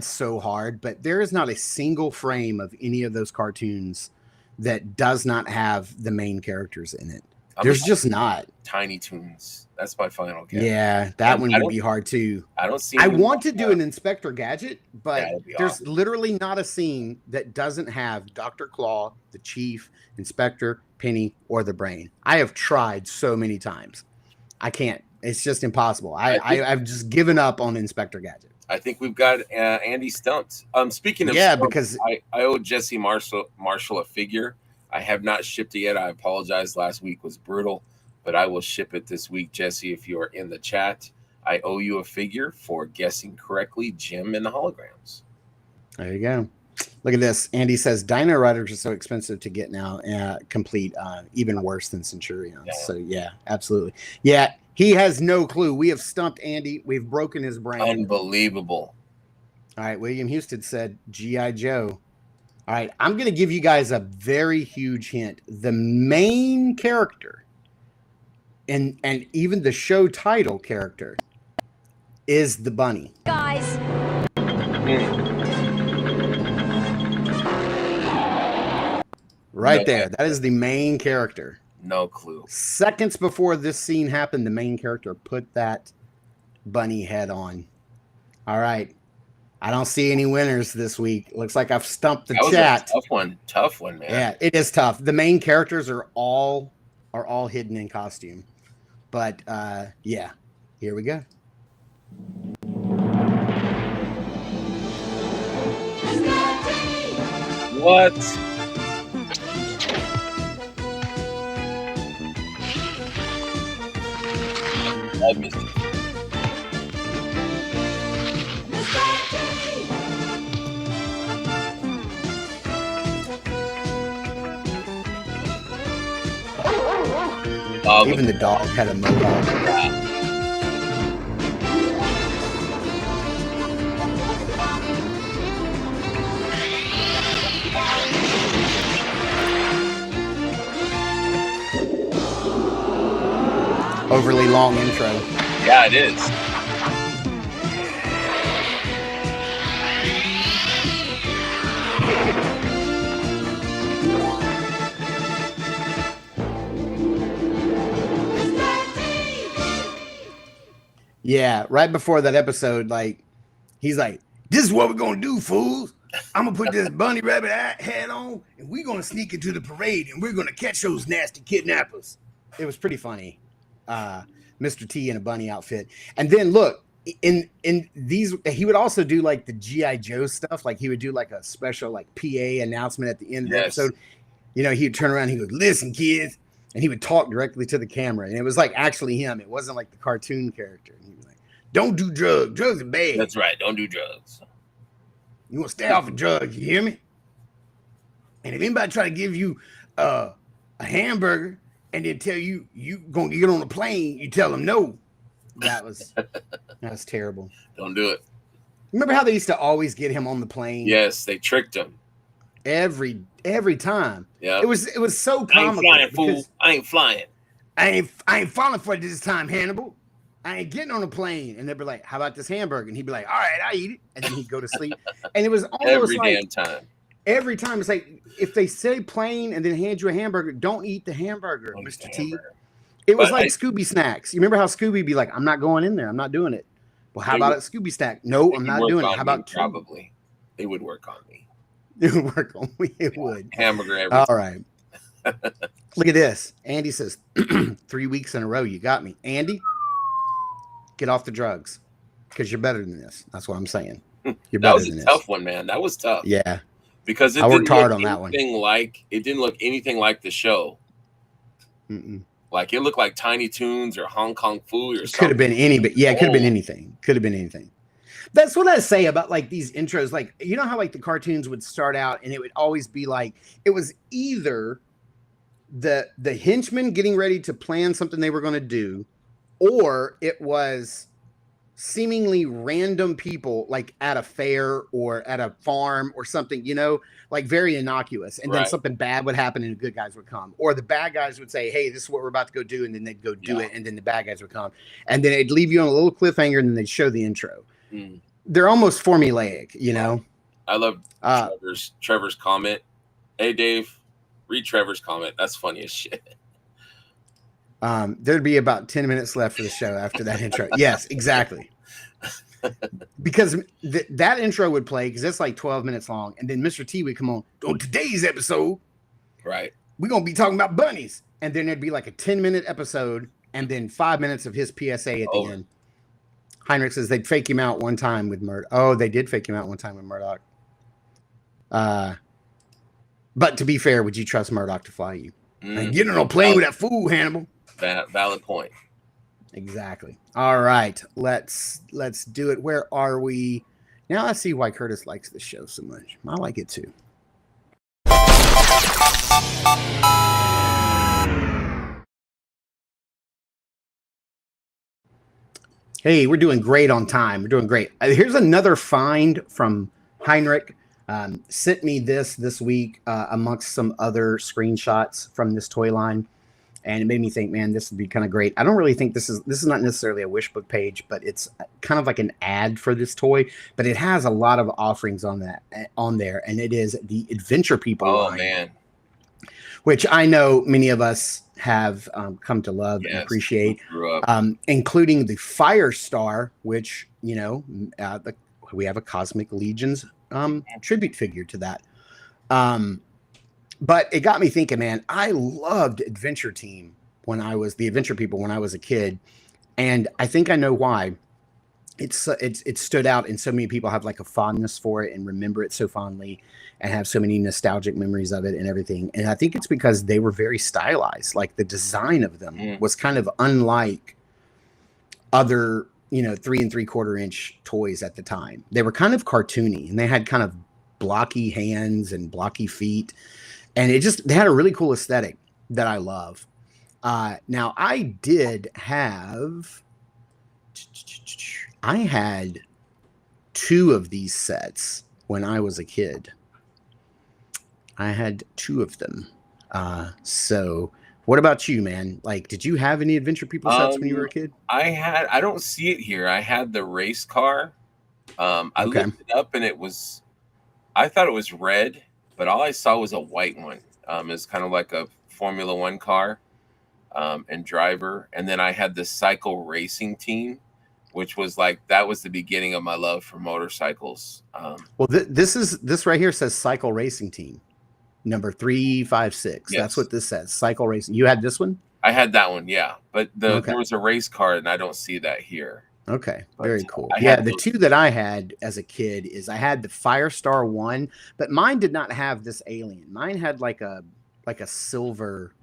so hard, but there is not a single frame of any of those cartoons that does not have the main characters in it. There's just not. Tiny Toons. That's my final guess. Yeah, that one would be hard too. I don't see. I want to do an Inspector Gadget, but there's awesome. literally not a scene that doesn't have Dr. Claw, the Chief, Inspector, Penny, or the Brain. I have tried so many times. I can't. It's just impossible. I've just given up on Inspector Gadget. I think we've got Andy stumped. Speaking of yeah, stumps, because I owe Jesse Marshall a figure. I have not shipped it yet. I apologize. Last week was brutal, but I will ship it this week. Jesse, if you are in the chat, I owe you a figure for guessing correctly Jim and the holograms. There you go. Look at this. Andy says Dino Riders are so expensive to get now, complete, even worse than Centurions. Yeah. So yeah, absolutely. Yeah, he has no clue. We have stumped Andy. We've broken his brain. Unbelievable. All right, William Houston said G.I. Joe. All right, I'm going to give you guys a very huge hint. The main character and even the show title character is the bunny. Guys. Right there. That is the main character. No clue. Seconds before this scene happened, the main character put that bunny head on. All right. I don't see any winners this week. Looks like I've stumped the chat. Tough one, man. Yeah, it is tough. The main characters are all hidden in costume. But yeah, here we go. What? I missed it. Even the dog had a mohawk. Overly long intro. Yeah, it is. Yeah, right before that episode, like, he's like, "This is what we're gonna do, fools. I'm gonna put this bunny rabbit hat on, and we're gonna sneak into the parade, and we're gonna catch those nasty kidnappers." It was pretty funny. Mr. T in a bunny outfit. And then look, in these, he would also do like the G.I. Joe stuff. Like he would do like a special like PA announcement at the end of the episode. You know, he'd turn around and he would, "Listen, kids," and he would talk directly to the camera. And it was like actually him. It wasn't like the cartoon character. And he was like, "Don't do drugs. Drugs are bad." That's right. Don't do drugs. You want to stay off of drugs, you hear me? And if anybody try to give you a hamburger and then tell you gonna get on a plane, you tell them no. That was terrible. Don't do it. Remember how they used to always get him on the plane? Yes, they tricked him every time. Yeah, it was so comical. I ain't flying, fool. I ain't flying. I ain't falling for it this time, Hannibal. I ain't getting on a plane. And they'd be like, "How about this hamburger?" And he'd be like, "All right, I eat it." And then he'd go to sleep. And it was almost every like damn time. Every time it's like, if they say plane and then hand you a hamburger, don't eat the hamburger, Don't Mr. eat the T. hamburger. It was But like Scooby Snacks. You remember how Scooby be like, "I'm not going in there. I'm not doing it." Well, how They about would- it, Scooby Snack? No, They I'm would not work doing it. on How me, about two? probably? They would work on me. It would work on me. It would. Hamburger every All right. Look at this. Andy says, 3 weeks in a row, you got me. Andy, get off the drugs because you're better than this. That's what I'm saying. You're That better was than a this. tough one, man. That was tough. Yeah. Because it I worked didn't hard look on that one. anything like it didn't look anything like the show. Mm-mm. Like it looked like Tiny Toons or Hong Kong Fooey or It something. could have been any, but yeah, it could have been anything. Could have been anything. That's what I say about like these intros. Like, you know how like the cartoons would start out and it would always be like, it was either the henchmen getting ready to plan something they were going to do, or it was seemingly random people like at a fair or at a farm or something, you know, like very innocuous. And then Right. something bad would happen and the good guys would come. Or the bad guys would say, "Hey, this is what we're about to go do." And then they'd go do it. And then the bad guys would come. And then it'd leave you on a little cliffhanger and then they'd show the intro. Mm. They're almost formulaic, you know? I love Trevor's comment. "Hey Dave, read Trevor's comment. That's funny as shit." There'd be about 10 minutes left for the show after that intro. Yes, exactly. Because that intro would play because it's like 12 minutes long. And then Mr. T would come on today's episode. Right. We're going to be talking about bunnies. And then there'd be like a 10-minute episode and then 5 minutes of his PSA at the end. Heinrich says they'd fake him out one time with Murdoch. Oh, they did fake him out one time with Murdoch. But to be fair, would you trust Murdoch to fly you? And get on a plane with that fool, Hannibal. Valid point. Exactly. All right, let's do it. Where are we now? I see why Curtis likes this show so much. I like it too. Hey, we're doing great on time. We're doing great. Here's another find from Heinrich. Sent me this week amongst some other screenshots from this toy line. And it made me think, man, this would be kind of great. I don't really think this is not necessarily a wish book page, but it's kind of like an ad for this toy. But it has a lot of offerings on there, and it is the Adventure People line, man, which I know many of us have come to love and appreciate, including the Firestar, which we have a Cosmic Legions tribute figure to that. But it got me thinking, man, I loved Adventure Team the Adventure People when I was a kid. And I think I know why. It stood out and so many people have like a fondness for it and remember it so fondly and have so many nostalgic memories of it and everything. And I think it's because they were very stylized. Like the design of them was kind of unlike other, 3 3/4 inch toys at the time. They were kind of cartoony and they had kind of blocky hands and blocky feet. And they had a really cool aesthetic that I love. Now I had 2 of these sets when I was a kid. I had 2 of them. So what about you, man? Like, did you have any Adventure People sets when you were a kid? I don't see it here. I had the race car. I looked it up and I thought it was red, but all I saw was a white one. It's kind of like a Formula One car, and driver. And then I had the cycle racing team, which was that was the beginning of my love for motorcycles. Well, this right here says cycle racing team. Number 356. Yes. That's what this says. Cycle racing. You had this one? I had that one, yeah. But there was a race car, and I don't see that here. Okay, very cool. Yeah, the 2 that I had as a kid is I had the Firestar 1, but mine did not have this alien. Mine had like a silver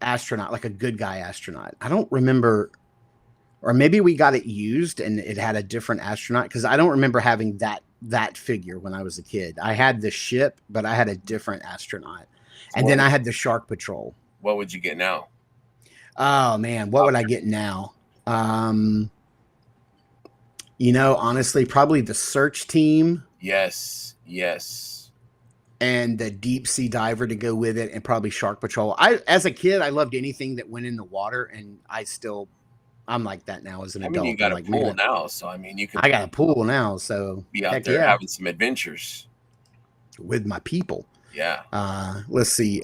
astronaut, like a good guy astronaut. I don't remember, or maybe we got it used and it had a different astronaut, because I don't remember having that figure when I was a kid. I had the ship, but I had a different astronaut. And then I had the Shark Patrol. What would you get now? Oh man, what would I get now? Honestly, probably the search team. Yes. And the deep sea diver to go with it, and probably Shark Patrol. As a kid, I loved anything that went in the water, and I'm like that now as an adult. You got a pool now, so you can. I got a pool now, so be out there having some adventures with my people. Yeah. Let's see.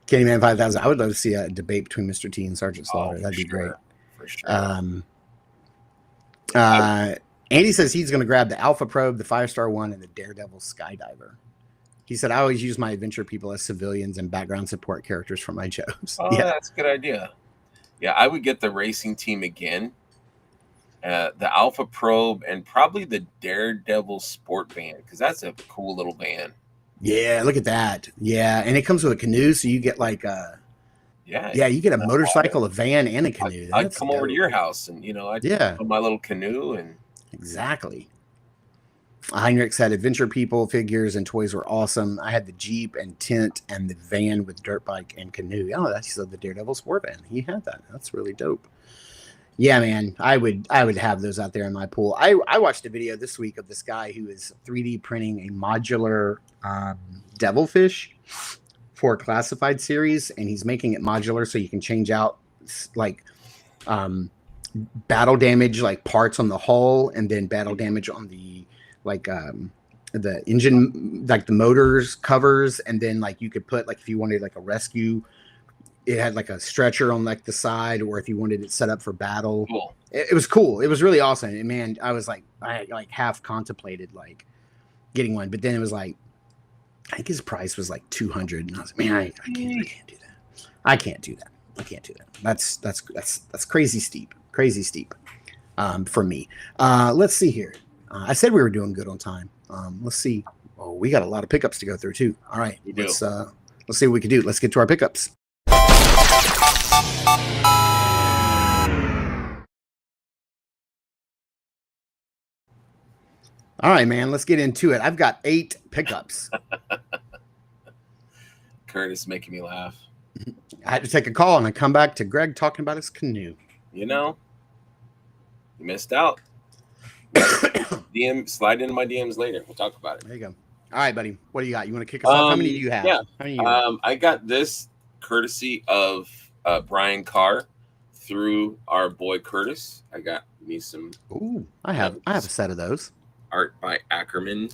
Candyman 5000. I would love to see a debate between Mr. T and Sergeant Slaughter. That'd be great. For sure. Andy says he's going to grab the Alpha Probe, the Firestar 1, and the Daredevil Skydiver. He said, I always use my Adventure People as civilians and background support characters for my shows. Oh, yeah, that's a good idea. Yeah, I would get the racing team again, the Alpha Probe, and probably the Daredevil Sport Van, because that's a cool little van. Yeah, look at that. Yeah, and it comes with a canoe, so you get you get a motorcycle, a van, and a canoe. I'd come over to your house, and I'd put my little canoe and exactly. Heinrichs had Adventure People figures and toys were awesome. I had the Jeep and tent and the van with dirt bike and canoe. Oh, that's the Daredevil Sport Van. He had that. That's really dope. Yeah, man, I would have those out there in my pool. I watched a video this week of this guy who is 3D printing a modular devilfish for a classified series, and he's making it modular so you can change out battle damage parts on the hull, and then battle damage on the engine, the motors covers, and then you could put if you wanted a rescue, it had a stretcher on the side, or if you wanted it set up for battle. Cool. It was cool. It was really awesome. And man, I was I half contemplated getting one, but then it was I think his price was $200, and I was like, man, I can't do that. I can't do that. That's crazy steep for me. Let's see here. I said we were doing good on time. Let's see. Oh, we got a lot of pickups to go through too. All right, let's see what we can do. Let's get to our pickups. All right, man, let's get into it. I've got 8 pickups. Curtis making me laugh. I had to take a call and I come back to Greg talking about his canoe. You missed out. Slide into my DMs later. We'll talk about it. There you go. All right, buddy. What do you got? You want to kick us off? How many do you have? Yeah. How many do you have? I got this courtesy of Brian Carr through our boy Curtis. I got me some. Ooh, I have a set of those. Art by Ackerman.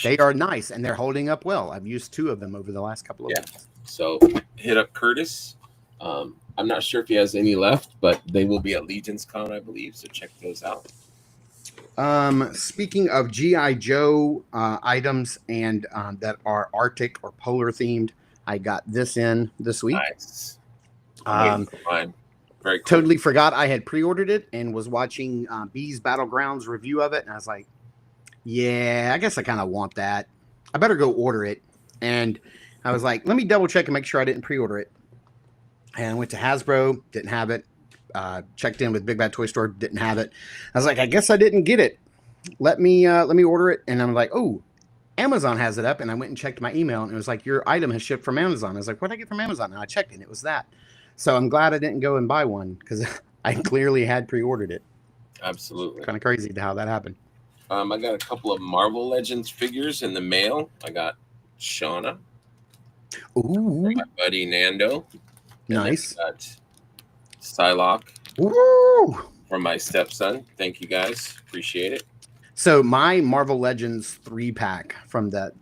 They are nice and they're holding up well. I've used 2 of them over the last couple of weeks. So hit up Curtis. I'm not sure if he has any left, but they will be at Legion's Con, I believe. So check those out. Speaking of G.I. Joe items and that are Arctic or polar themed, I got this in this week. Nice. Very cool. Totally forgot I had pre-ordered it and was watching Bees Battlegrounds review of it, and I was like, yeah, I guess I kind of want that. I better go order it. And I was like, let me double check and make sure I didn't pre-order it. And I went to Hasbro, didn't have it. Checked in with Big Bad Toy Store, didn't have it. I was like, I guess I didn't get it. Let me order it. And I'm like, oh, Amazon has it up, and I went and checked my email, and it was like, your item has shipped from Amazon. I was like, what did I get from Amazon? And I checked, and it was that. So I'm glad I didn't go and buy one because I clearly had pre-ordered it. Absolutely. Kind of crazy how that happened. I got a couple of Marvel Legends figures in the mail. I got Shauna. Ooh. My buddy Nando. Nice. Got Psylocke. Ooh. From my stepson. Thank you guys. Appreciate it. So my Marvel Legends 3-pack from that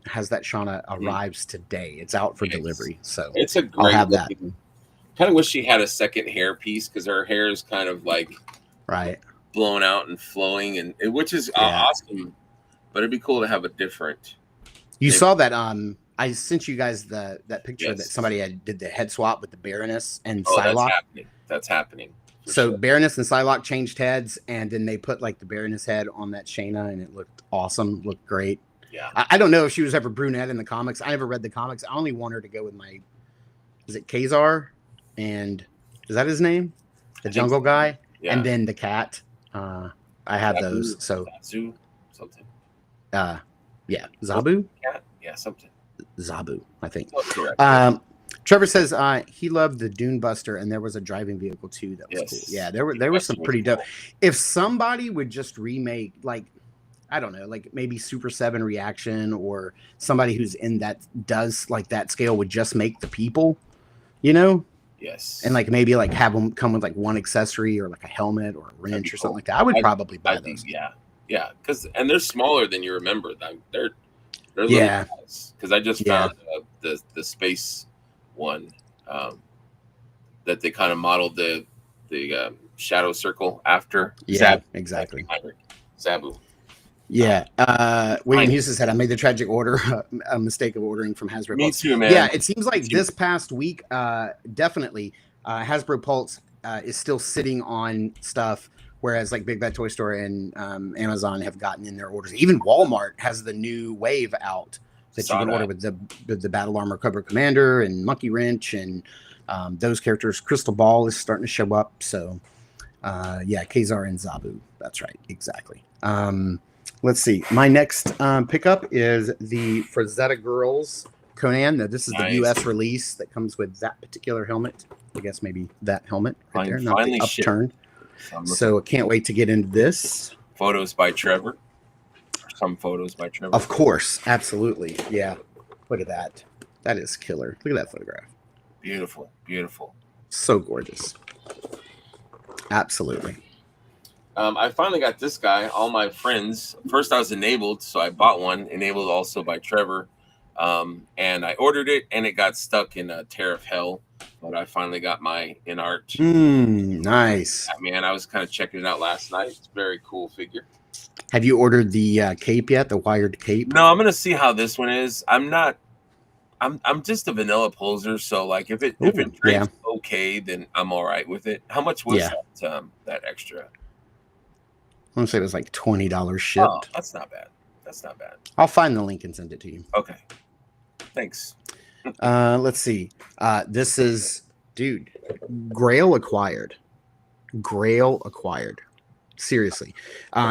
has that Shauna arrives today. It's out for delivery. So it's a great I'll have that. Kind of wish she had a second hair piece because her hair is kind of like blown out and flowing, and which is awesome. But it'd be cool to have a different. You saw that? I sent you guys that picture that somebody did the head swap with the Baroness and Psylocke. That's happening. So sure. Baroness and Psylocke changed heads, and then they put like the Baroness head on that Shayna, and it looked awesome. Looked great. Yeah. I don't know if she was ever brunette in the comics. I never read the comics. I only want her to go with is it Khazar? And is that his name? The jungle guy? Yeah. And then the cat. I have those. So Zabu, something. Yeah. Zabu? Cat? Yeah, something. Zabu, I think. Oh, correct. Trevor says he loved the Dune Buster, and there was a driving vehicle too that was cool. Yeah, there were some pretty dope. If somebody would just remake, like, I don't know, like maybe Super 7 Reaction, or somebody who's in that does like that scale would just make the people, you know? Yes. And like maybe like have them come with like one accessory or like a helmet or a wrench or something like that. I would probably buy those. Yeah, because they're smaller than you remember. They're yeah. Because I just found the space one that they kind of modeled the shadow circle after. Yeah, exactly. Zabu. Yeah. William Hughes said, I made the tragic a mistake of ordering from Hasbro. Me Pulse. too, man. Yeah, it seems like this past week, definitely Hasbro Pulse is still sitting on stuff, whereas like Big Bad Toy Store and Amazon have gotten in their orders. Even Walmart has the new wave out that you can order with the Battle Armor Cobra Commander and Monkey Wrench and those characters. Crystal Ball is starting to show up. So Khazar and Zabu. That's right. Exactly. Let's see. My next pickup is the Frazetta Girls Conan. Now, this is the US release that comes with that particular helmet. I guess maybe that helmet right there, not the upturned. So I can't wait to get into this. Photos by Trevor. Some photos by Trevor. Of course. Absolutely. Yeah. Look at that. That is killer. Look at that photograph. Beautiful. Beautiful. So gorgeous. Absolutely. I finally got this guy. All my friends. First, I was enabled, so I bought one. Enabled also by Trevor. And I ordered it, and it got stuck in a tear of hell. But I finally got my in art. Nice. Man, I was kind of checking it out last night. It's a very cool figure. Have you ordered the cape yet? The wired cape? No, I'm gonna see how this one is. I'm just a vanilla poser, so like if it drapes okay, then I'm all right with it. How much was that extra? I want to say it was like $20 shipped. Oh, that's not bad. I'll find the link and send it to you. Okay. Thanks. Let's see. This is, dude, Grail acquired. Seriously.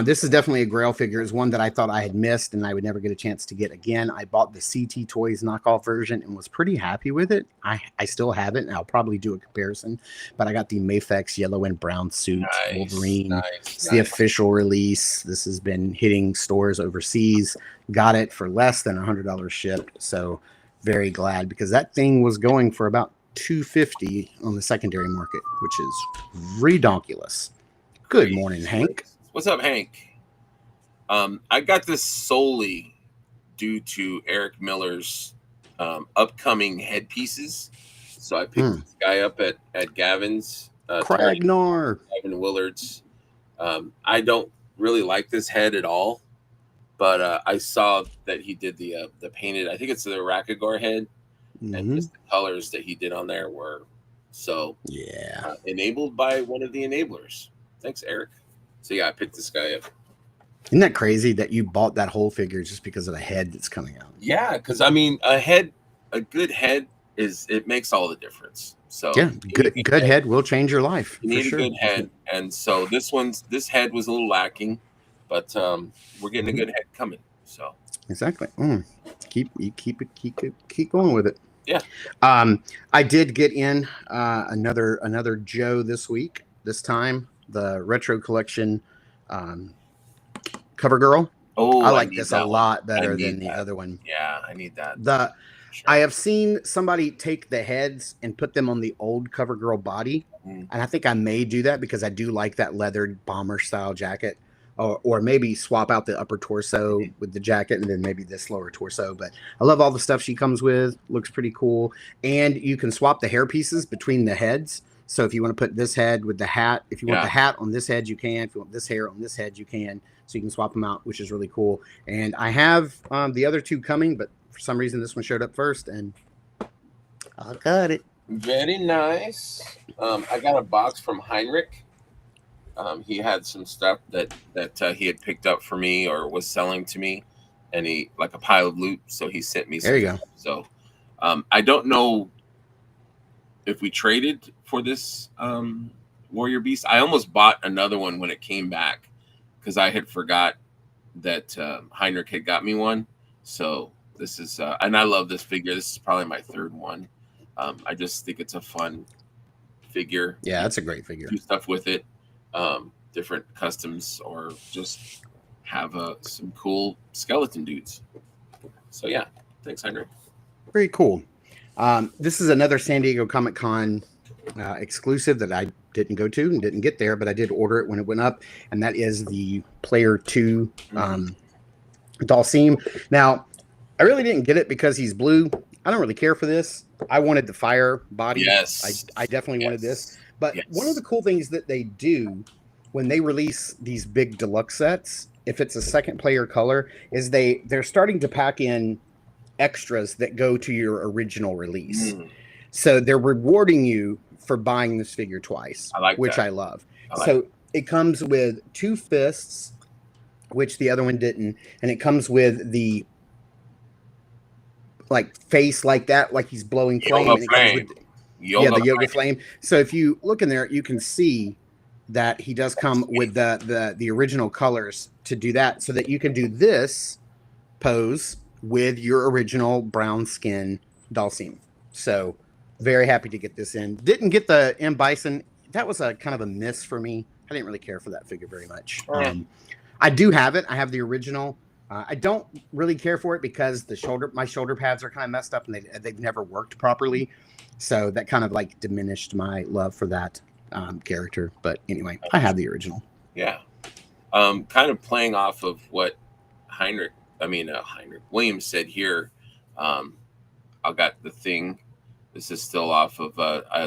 This is definitely a Grail figure. It's one that I thought I had missed and I would never get a chance to get again. I bought the CT Toys knockoff version and was pretty happy with it. I still have it, and I'll probably do a comparison. But I got the Mafex yellow and brown suit, Wolverine. It's the official release. This has been hitting stores overseas. Got it for less than $100 shipped. So very glad, because that thing was going for about $250 on the secondary market, which is redonkulous. Good morning, Hank. What's up, Hank? I got this solely due to Eric Miller's upcoming headpieces. So I picked this guy up at Gavin's. Cragnar. Gavin Willard's. I don't really like this head at all, but I saw that he did the painted, I think it's the Rakagor head, and just the colors that he did on there were so enabled by one of the enablers. Thanks, Eric. So I picked this guy up. Isn't that crazy that you bought that whole figure just because of the head that's coming out? Yeah, because I mean, a good head it makes all the difference. So yeah, good head will change your life. You need a good head, and so this head was a little lacking, but we're getting a good head coming. So Exactly. Keep going with it. Yeah. I did get in another Joe this week. This time the retro collection cover girl. Oh, I like this a lot better than the that. other one. Yeah, I need that. I have seen somebody take the heads and put them on the old cover girl body, and I think I may do that because I do like that leathered bomber style jacket. Or maybe swap out the upper torso with the jacket and then maybe this lower torso. But I love all the stuff she comes with. Looks pretty cool. And you can swap the hair pieces between the heads. So if you want to put this head with the hat, if you want the hat on this head, you can. If you want this hair on this head, you can. So you can swap them out, which is really cool. And I have the other two coming, but for some reason this one showed up first, and I got it. Very nice. I got a box from Heinrich. He had some stuff that he had picked up for me or was selling to me, and he like a pile of loot. So he sent me some. There you go. So I don't know if we traded for this Warrior Beast. I almost bought another one when it came back because I had forgot that Heinrich had got me one. So this is and I love this figure. This is probably my third one. I just think it's a fun figure. Yeah, that's a great figure. Do stuff with it. Different customs, or just have some cool skeleton dudes. So yeah, thanks, Heinrich. Very cool. This is another San Diego Comic-Con exclusive that I didn't go to and didn't get there, but I did order it when it went up, and that is the Player 2 Dalsim. Now, I really didn't get it because he's blue. I don't really care for this. I wanted the fire body. Yes. I definitely wanted this. But one of the cool things that they do when they release these big deluxe sets, if it's a second player color, is they're starting to pack in extras that go to your original release. So they're rewarding you for buying this figure twice, which I love. So it comes with 2 fists, which the other one didn't, and it comes with the like face like that, like he's blowing flame. And it comes with the yoga flame. So if you look in there, you can see that he does come with the original colors to do that, so that you can do this pose with your original brown skin Dalsim. So very happy to get this in. Didn't get the M. Bison. That was a kind of a miss for me. I didn't really care for that figure very much. I do have it. I have the original. I don't really care for it because my shoulder pads are kind of messed up and they've never worked properly. So that kind of like diminished my love for that character. But anyway, I have the original. Yeah. Kind of playing off of what Williams said here. I got the thing. This is still off of,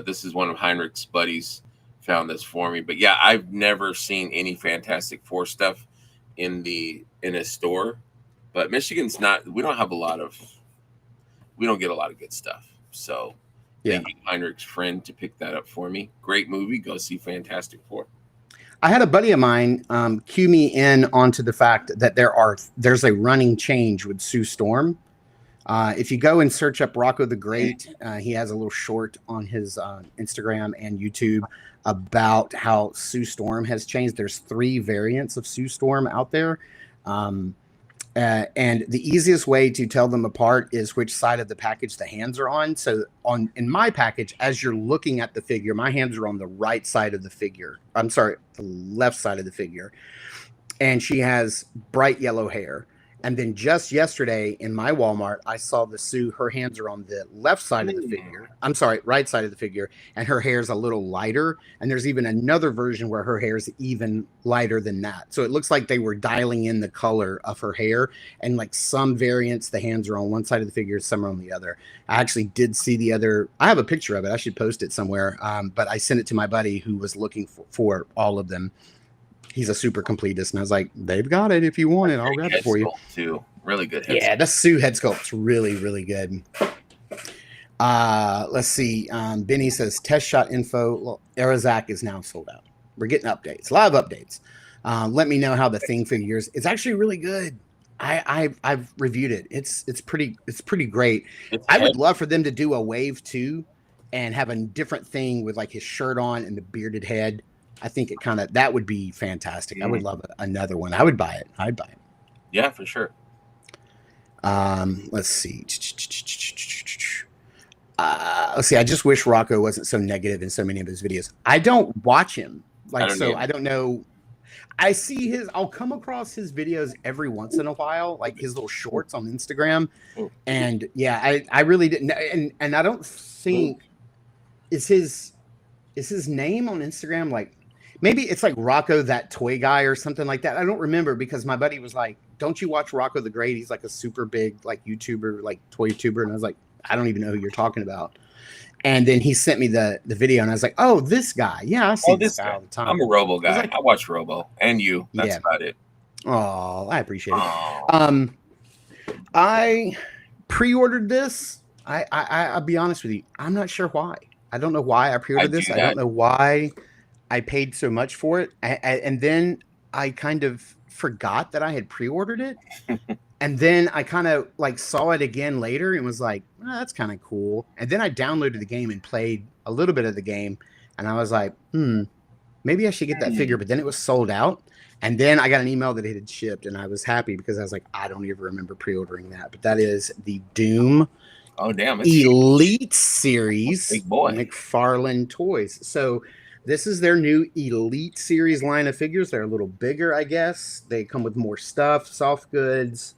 this is one of Heinrich's buddies found this for me. But yeah, I've never seen any Fantastic Four stuff in a store. But Michigan's we don't get a lot of good stuff. So thank you, Heinrich's friend, to pick that up for me. Great movie. Go see Fantastic Four. I had a buddy of mine cue me in onto the fact that there's a running change with Sue Storm. If you go and search up Rocco the Great, he has a little short on his Instagram and YouTube about how Sue Storm has changed. There's 3 variants of Sue Storm out there. And the easiest way to tell them apart is which side of the package the hands are on. So in my package, as you're looking at the figure, my hands are on the right side of the figure. I'm sorry, the left side of the figure. And she has bright yellow hair. And then just yesterday in my Walmart, I saw the Sue, her hands are on the left side of the figure. I'm sorry, right side of the figure. And her hair's a little lighter. And there's even another version where her hair's even lighter than that. So it looks like they were dialing in the color of her hair. And like some variants, the hands are on one side of the figure, some are on the other. I actually did see the other. I have a picture of it. I should post it somewhere. But I sent it to my buddy who was looking for all of them. He's a super completist, and I was like, "They've got it. If you want it, I'll grab it for you." Too really good. Head Yeah, the Sue head sculpt's really, really good. Let's see. Benny says test shot info. Well, Arizak is now sold out. We're getting updates, live updates. Let me know how the thing figures. It's actually really good. I've reviewed it. It's pretty great. I would love for them to do a wave 2 and have a different thing with like his shirt on and the bearded head. I think that would be fantastic. I would love another one. I would buy it. I'd buy it. Yeah, for sure. Let's see. Let's see. I just wish Rocco wasn't so negative in so many of his videos. I don't watch him. I don't know. I see I'll come across his videos every once in a while, like his little shorts on Instagram. And yeah, I really didn't. And I don't think is his name on Instagram. Like maybe it's like Rocco that toy guy or something like that. I don't remember because my buddy was like, don't you watch Rocco the Great? He's like a super big, like YouTuber, like toy YouTuber. And I was like, I don't even know who you're talking about. And then he sent me the video, and I was like, "Oh, this guy, yeah, I see this guy all the time." I'm a Robo guy. I watch Robo, and you. That's about it. Oh, I appreciate it. I pre-ordered this. I'll be honest with you. I'm not sure why. I don't know why I pre-ordered this. I don't know why I paid so much for it. And then I kind of forgot that I had pre-ordered it. And then I kind of like saw it again later and was like, oh, that's kind of cool. And then I downloaded the game and played a little bit of the game. And I was like, maybe I should get that figure. But then it was sold out. And then I got an email that it had shipped. And I was happy because I was like, I don't even remember pre-ordering that. But that is the Doom Elite Series. Big boy. McFarlane Toys. So this is their new Elite Series line of figures. They're a little bigger, I guess. They come with more stuff, soft goods.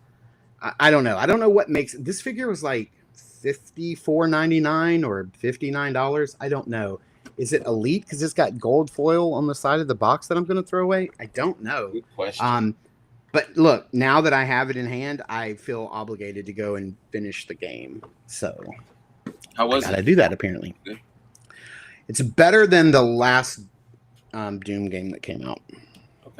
I don't know. I don't know what makes this figure was like $54.99 or $59. I don't know. Is it Elite because it's got gold foil on the side of the box that I'm going to throw away? I don't know. Good question. But look, now that I have it in hand, I feel obligated to go and finish the game. So how was it? I do that apparently. Good. It's better than the last Doom game that came out.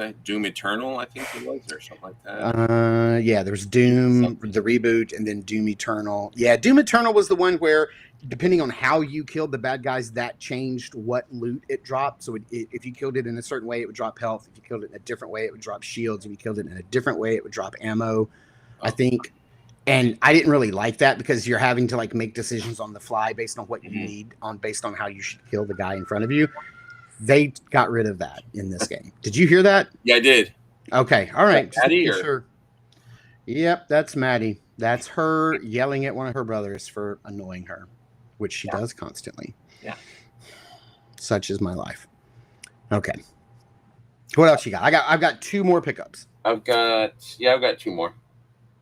Okay, Doom Eternal, I think it was, or something like that. Yeah, there's Doom, the reboot, and then Doom Eternal. Yeah, Doom Eternal was the one where, depending on how you killed the bad guys, that changed what loot it dropped. So if you killed it in a certain way, it would drop health. If you killed it in a different way, it would drop shields. If you killed it in a different way, it would drop ammo, I think. And I didn't really like that because you're having to like make decisions on the fly based on what you need, based on how you should kill the guy in front of you. They got rid of that in this game. Did you hear that? Yeah, I did. Okay. All right. Maddie, sure. Yep, that's Maddie. That's her yelling at one of her brothers for annoying her, which she does constantly. Yeah. Such is my life. Okay. What else you got? I've got two more pickups. I've got two more.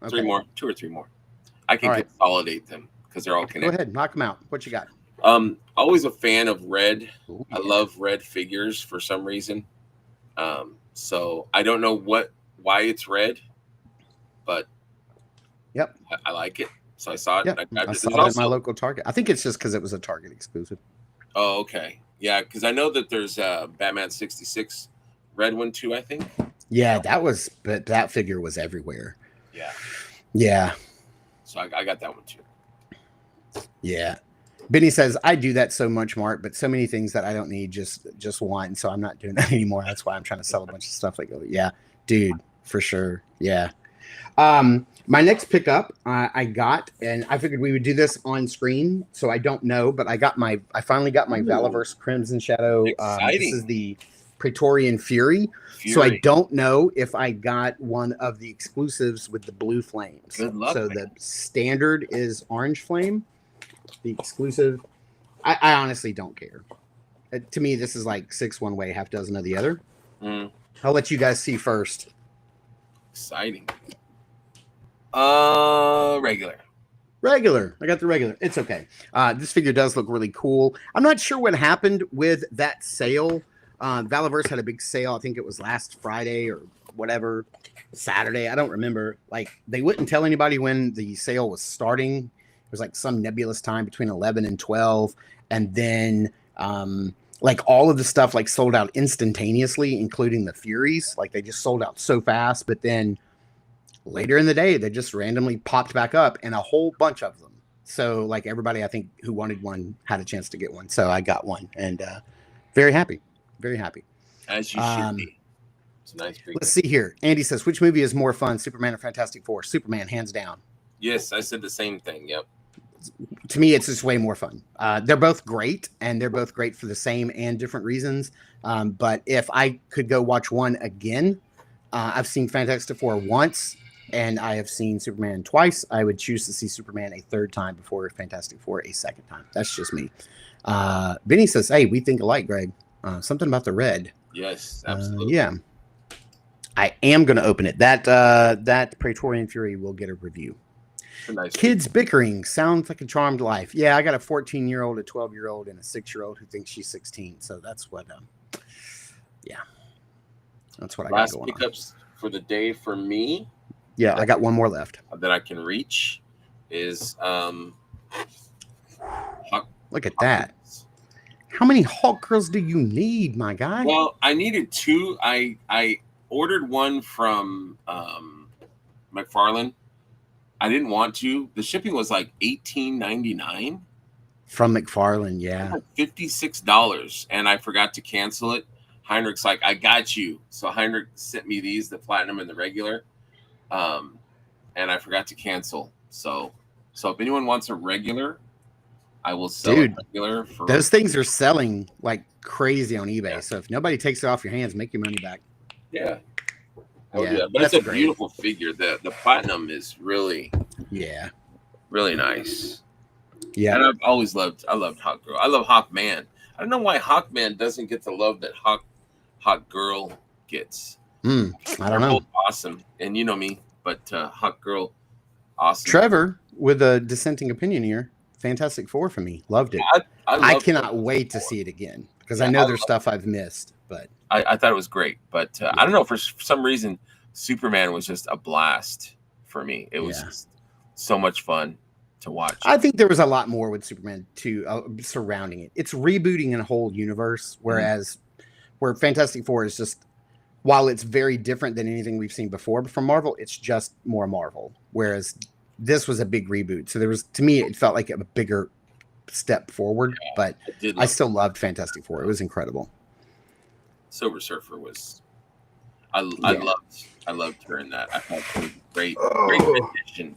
Okay. Two or three more. I can consolidate them because they're all connected. Go ahead, knock them out. What you got? Always a fan of red. Ooh, yeah. I love red figures for some reason. So I don't know why it's red, but I like it. So I saw it. Yep. I saw it at my local Target. I think it's just because it was a Target exclusive. Oh, okay. Yeah, because I know that there's a Batman 66 red one too, I think. Yeah, but that figure was everywhere. Yeah. Yeah. So I got that one too. Yeah. Benny says, I do that so much, Mark, but so many things that I don't need just one. So I'm not doing that anymore. That's why I'm trying to sell a bunch of stuff. Like, yeah, dude, for sure. Yeah. My next pickup I got, and I figured we would do this on screen. So I don't know, but I finally got my Valaverse Crimson Shadow. This is the Praetorian Fury. So I don't know if I got one of the exclusives with the blue flames. Good luck, so the standard is orange flame. The exclusive, I honestly don't care. To me, this is like 6 one way, half dozen of the other. I'll let you guys see first. Exciting. Regular. I got the regular. It's okay. This figure does look really cool. I'm not sure what happened with that sale. Valaverse had a big sale. I think it was last Friday or whatever, Saturday. I don't remember. Like, they wouldn't tell anybody when the sale was starting. It was like some nebulous time between 11 and 12. And then like all of the stuff like sold out instantaneously, including the Furies. Like they just sold out so fast. But then later in the day, they just randomly popped back up and a whole bunch of them. So like everybody, I think, who wanted one had a chance to get one. So I got one and very happy. Very happy. As you should be. It's a nice figure. Let's see here. Andy says, which movie is more fun, Superman or Fantastic Four? Superman, hands down. Yes, I said the same thing. Yep. To me, it's just way more fun. They're both great, and they're both great for the same and different reasons. But if I could go watch one again, I've seen Fantastic Four once, and I have seen Superman twice. I would choose to see Superman a third time before Fantastic Four a second time. That's just me. Vinny says, "Hey, we think alike, Greg. Something about the red." Yes, absolutely. Yeah, I am going to open it. That Praetorian Fury will get a review. Nice Kids bickering sounds like a charmed life. Yeah, I got a 14-year-old, a 12-year-old, and a 6-year-old who thinks she's 16. So that's what. Yeah, that's what I got Last going on. pickups for the day for me. Yeah, I got one more left that I can reach. Is look at that. How many Hulk girls do you need, my guy? Well, I needed 2. I ordered one from McFarlane. I didn't want to. The shipping was like $18.99 from McFarlane. Yeah, $56, and I forgot to cancel it. Heinrich's like, I got you. So Heinrich sent me these, the platinum and the regular, and I forgot to cancel. So if anyone wants a regular, I will sell a regular. For those things are selling like crazy on eBay. Yeah. So if nobody takes it off your hands, make your money back. Yeah. Yeah, but it's a beautiful figure. The platinum is really, really nice. Yeah, and I loved Hawk Girl. I love Hawkman. I don't know why Hawkman doesn't get the love that Hawk Girl gets. I don't know. Awesome, and you know me, but Hawk Girl, awesome. Trevor with a dissenting opinion here. Fantastic Four for me. Loved it. I cannot wait to see it again because I know there's stuff I've missed, but. I thought it was great, but I don't know, for some reason, Superman was just a blast for me. It was just so much fun to watch. I think there was a lot more with Superman too surrounding it. It's rebooting a whole universe, whereas where Fantastic Four is just, while it's very different than anything we've seen before from Marvel, it's just more Marvel. Whereas this was a big reboot, so there was, to me, it felt like a bigger step forward. But I still loved Fantastic Four. It was incredible. Silver Surfer was, I loved her in that. I thought it was a great addition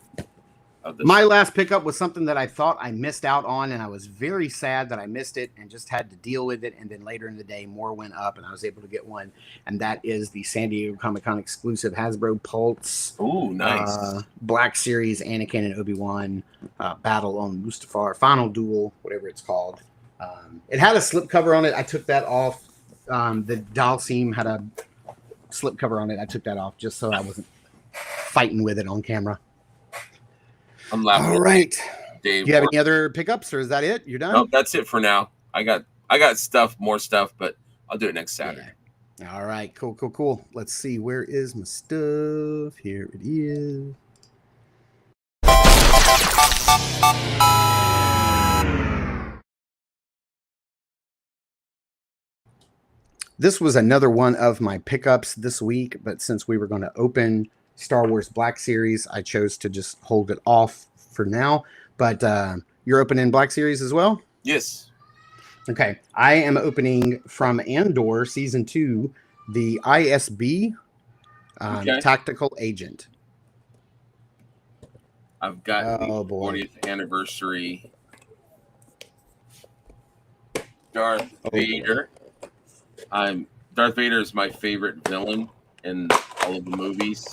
of the My last pickup was something that I thought I missed out on, and I was very sad that I missed it and just had to deal with it. And then later in the day, more went up, and I was able to get one, and that is the San Diego Comic-Con exclusive Hasbro Pulse. Ooh, nice. Black Series Anakin and Obi-Wan battle on Mustafar, Final Duel, whatever it's called. It had a slipcover on it. I took that off. The doll seam had a slipcover on it. I took that off just so I wasn't fighting with it on camera. I'm laughing. All right. Dave, do you have any other pickups, or is that it? You're done? No, that's it for now. I got more stuff, but I'll do it next Saturday. Yeah. All right. Cool. Let's see. Where is my stuff? Here it is. This was another one of my pickups this week, but since we were going to open Star Wars Black Series, I chose to just hold it off for now. But you're opening Black Series as well? Yes. Okay. I am opening from Andor Season 2, the ISB Tactical Agent. I've got the 40th anniversary Darth Vader. Darth Vader is my favorite villain in all of the movies,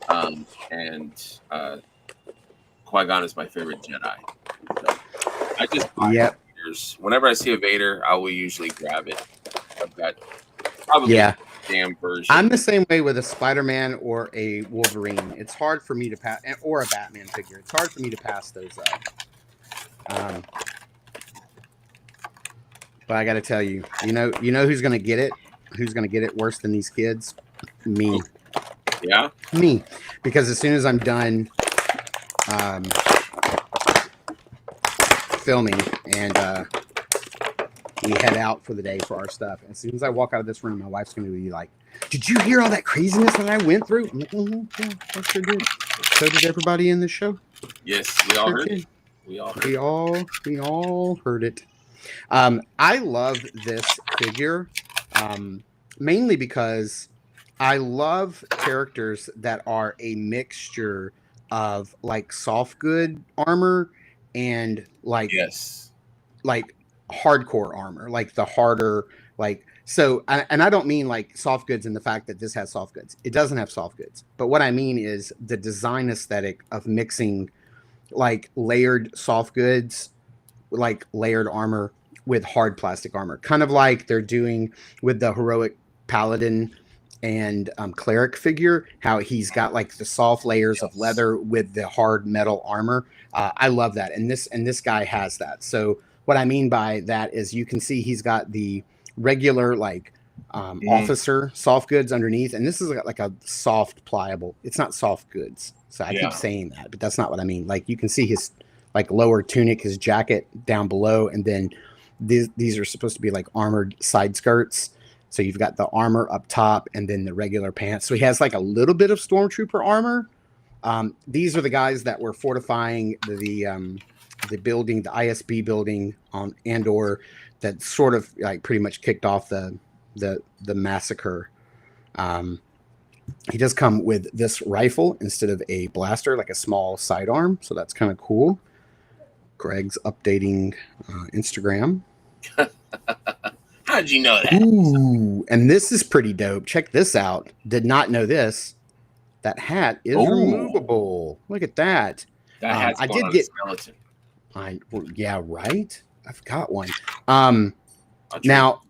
and Qui-Gon is my favorite Jedi. So I just buy Vaders. Whenever I see a Vader, I will usually grab it. I've got probably a damn version. I'm the same way with a Spider-Man or a Wolverine. It's hard for me to pass, or a Batman figure. It's hard for me to pass those up. But I got to tell you, you know who's going to get it? Who's going to get it worse than these kids? Me. Yeah? Me. Because as soon as I'm done filming and we head out for the day for our stuff, as soon as I walk out of this room, my wife's going to be like, did you hear all that craziness that I went through? I'm like, yeah, I sure did. So did everybody in this show. Yes, we all heard it. We all heard it. I love this figure mainly because I love characters that are a mixture of like soft good armor and like hardcore armor, like the harder Like, so, and I don't mean like soft goods in the fact that this has soft goods. It doesn't have soft goods. But what I mean is the design aesthetic of mixing like layered soft goods, like layered armor with hard plastic armor, kind of like they're doing with the heroic paladin and cleric figure, how he's got like the soft layers of leather with the hard metal armor. I love that. And this guy has that. So what I mean by that is you can see he's got the regular like officer soft goods underneath, and this is like a soft pliable. It's not soft goods. So I keep saying that, but that's not what I mean. Like you can see his like lower tunic, his jacket down below, and then these are supposed to be like armored side skirts. So you've got the armor up top and then the regular pants. So he has like a little bit of stormtrooper armor. These are the guys that were fortifying the building, the ISB building on Andor, that sort of like pretty much kicked off the massacre. He does come with this rifle instead of a blaster, like a small sidearm. So that's kind of cool. Greg's updating Instagram. How'd you know that? Ooh, and this is pretty dope. Check this out. Did not know this. That hat is removable. Look at that. That hat's I did on get a skeleton. yeah, right. I've got one. Now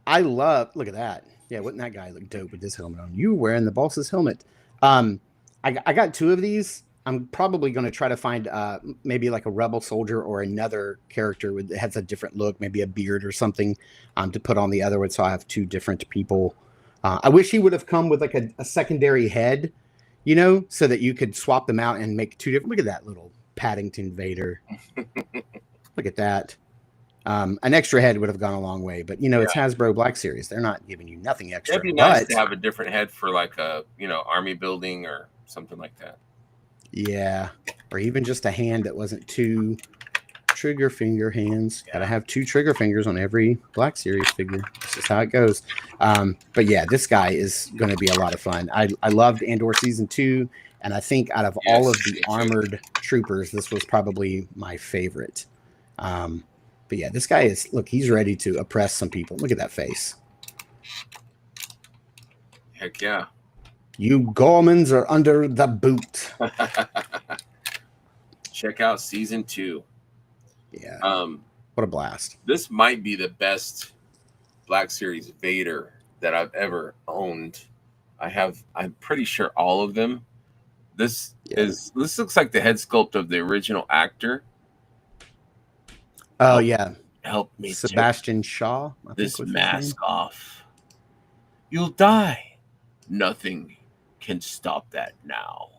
I love. Look at that. Yeah, wouldn't that guy look dope with this helmet on? You wearing the boss's helmet. I got two of these. I'm probably going to try to find maybe like a rebel soldier or another character that has a different look, maybe a beard or something, to put on the other one. So I have two different people. I wish he would have come with like a secondary head, you know, so that you could swap them out and make two different. Look at that little Paddington Vader. Look at that. An extra head would have gone a long way, but you know, it's Hasbro Black Series. They're not giving you nothing extra. It'd be nice to have a different head for like a, army building or something like that. Yeah, or even just a hand that wasn't two trigger finger hands. Gotta have two trigger fingers on every Black Series figure. That's just how it goes. But yeah, this guy is going to be a lot of fun. I loved Andor Season 2, and I think out of all of the armored troopers, this was probably my favorite. But yeah, this guy is, look, he's ready to oppress some people. Look at that face. Heck yeah. You Gormans are under the boot. Check out Season 2. Yeah. What a blast. This might be the best Black Series Vader that I've ever owned. I'm pretty sure all of them. This looks like the head sculpt of the original actor. Oh yeah. Help me, Sebastian Shaw. This mask off. You'll die. Nothing can stop that now.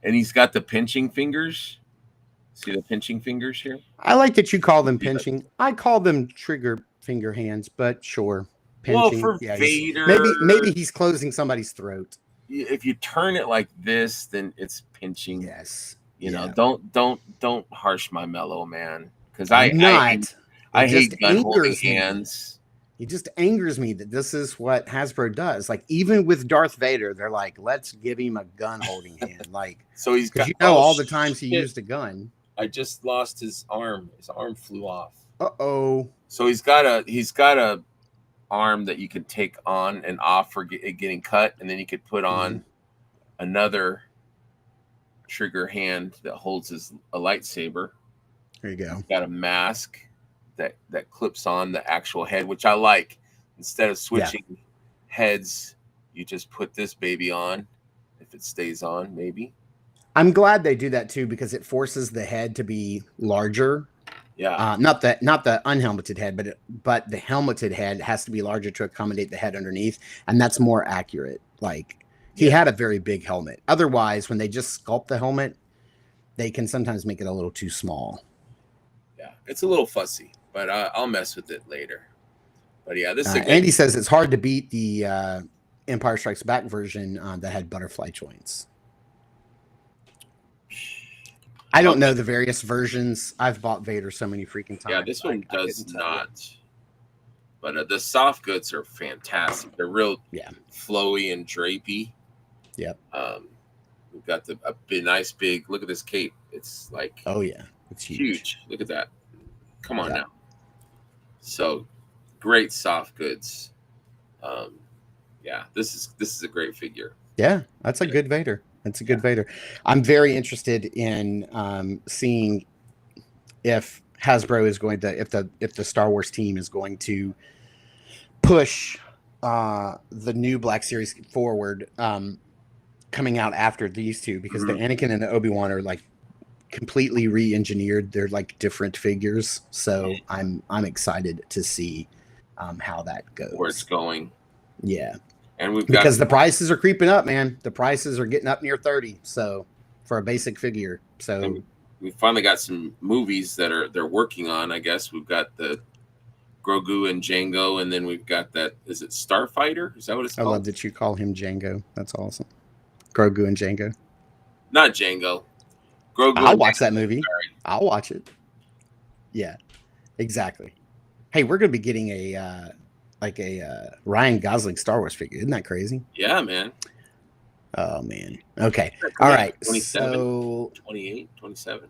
And he's got the pinching fingers. See the pinching fingers here? I like that you call them pinching. I call them trigger finger hands, but sure. Pinching. Well, for Vader, maybe he's closing somebody's throat. If you turn it like this, then it's pinching. Yes. You know, don't harsh my mellow, man. Because I hate gun holding hands. It just angers me that this is what Hasbro does. Like, even with Darth Vader, they're like, let's give him a gun holding hand. Like, so he's got all the times he used a gun. I just lost his arm. His arm flew off. Uh-oh. So he's got a arm that you can take on and off for getting cut, and then you could put on another trigger hand that holds a lightsaber. There you go. He's got a mask that clips on the actual head, which I like. Instead of switching heads, you just put this baby on. If it stays on, maybe. I'm glad they do that too, because it forces the head to be larger. Yeah. Not the unhelmeted head, but the helmeted head has to be larger to accommodate the head underneath, and that's more accurate. Like, he had a very big helmet. Otherwise, when they just sculpt the helmet, they can sometimes make it a little too small. Yeah, it's a little fussy, but I'll mess with it later. But yeah, this is Andy says it's hard to beat the Empire Strikes Back version that had butterfly joints. I don't know the various versions. I've bought Vader so many freaking times. Yeah, this one does not. But the soft goods are fantastic. They're real flowy and drapey. Yep. We've got a nice big, look at this cape. It's like, oh yeah, it's huge. Look at that. Come on Yeah. now. So great soft goods. Yeah, this is a great figure. Yeah, that's a good Vader. That's a good Vader. I'm very interested in seeing if Hasbro is going to, if the Star Wars team is going to push the new Black Series forward, coming out after these two, because the Anakin and the Obi-Wan are like completely re-engineered. They're like different figures, so I'm excited to see how that goes, Where it's going. Yeah. And we've because got the prices are creeping up, man. The prices are getting up near 30. So for a basic figure. So we finally got some movies that they're working on. I guess we've got the Grogu and Jango, and then we've got that. Is it Starfighter? Is that what it's I called? love that you call him Django. That's awesome. Grogu and Django. Not Jango. Grogu. I'll watch that movie. I'll watch it. Yeah, exactly. Hey, we're gonna be getting a Ryan Gosling Star Wars figure. Isn't that crazy? Yeah, man. Oh man. Okay. All right. 27, So 28, 27.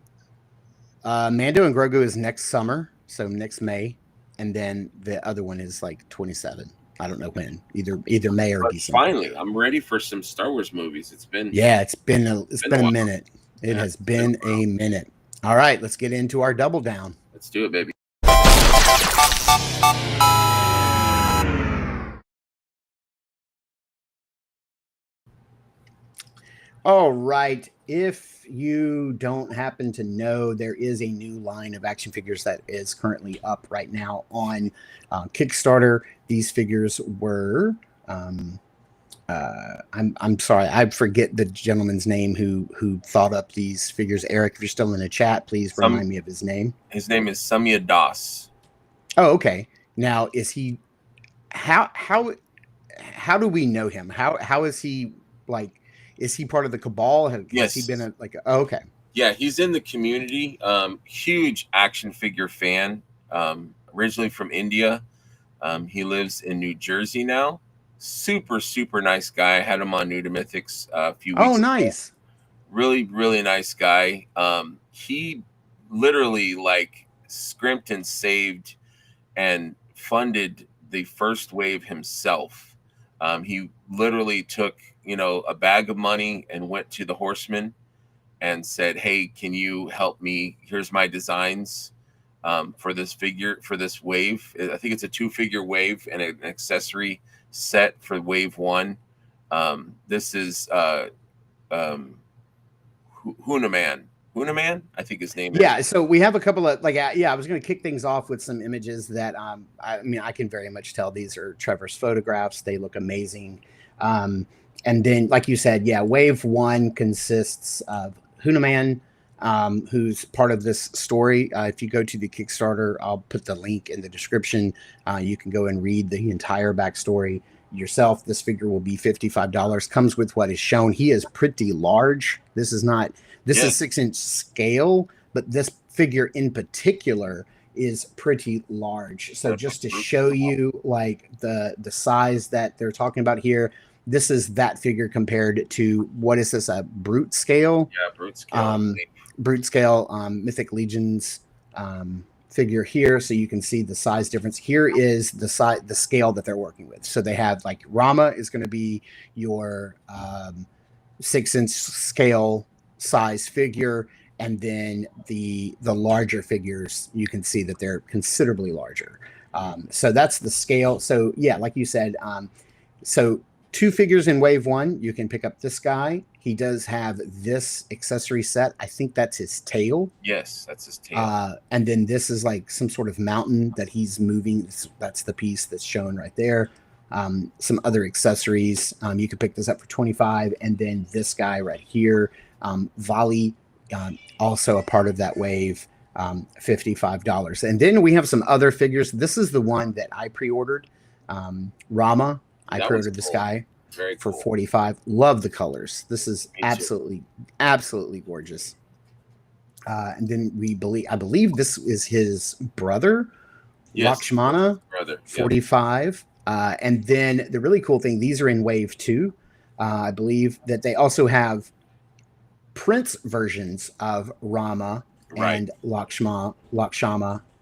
Mando and Grogu is next summer, so next May, and then the other one is like 27. I don't know when. Either May or December. Finally, I'm ready for some Star Wars movies. It's been it's been a minute. It has been a minute. All right, let's get into our double down. Let's do it, baby. All right. If you don't happen to know, there is a new line of action figures that is currently up right now on Kickstarter. These figures were, I'm sorry, I forget the gentleman's name who thought up these figures. Eric, if you're still in the chat, please remind me of his name. His name is Samya Das. Oh, okay. Now, is he? How do we know him? How is he like? Is he part of the cabal? Has he been okay? Yeah, he's in the community. Huge action figure fan. Originally from India. He lives in New Jersey now. Super, super nice guy. I had him on New to Mythics a few weeks ago. Nice. Really, really nice guy. He literally scrimped and saved and funded the first wave himself. He literally took a bag of money and went to the Horsemen and said, hey, can you help me? Here's my designs for this figure, for this wave. I think it's a 2-figure wave and an accessory set for wave 1. This is Hunaman, I think his name is. Yeah, so we have a couple of I was going to kick things off with some images that I can very much tell these are Trevor's photographs. They look amazing. And then, like you said, wave 1 consists of Hunaman, who's part of this story. If you go to the Kickstarter, I'll put the link in the description. You can go and read the entire backstory yourself. This figure will be $55. Comes with what is shown. He is pretty large. This is 6-inch scale, but this figure in particular is pretty large. So just to show you the size that they're talking about here, this is that figure compared to, what is this, a brute scale? Yeah, brute scale. Brute scale Mythic Legions figure here, so you can see the size difference. Here is the scale that they're working with. So they have Rama is going to be your 6-inch scale size figure, and then the larger figures, you can see that they're considerably larger. So that's the scale. So yeah, like you said, so 2 figures in wave 1, you can pick up this guy. He does have this accessory set. I think that's his tail. Yes, that's his tail. And then this is some sort of mountain that he's moving. That's the piece that's shown right there. Some other accessories. You could pick this up for $25. And then this guy right here, Volley, also a part of that wave, $55. And then we have some other figures. This is the one that I pre-ordered. Rama. I pre-ordered this guy for $45. Love the colors. This is absolutely gorgeous. And then I believe this is his brother, Lakshmana, $45. And then the really cool thing, these are in wave 2. I believe that they also have Prince versions of Rama and Lakshmana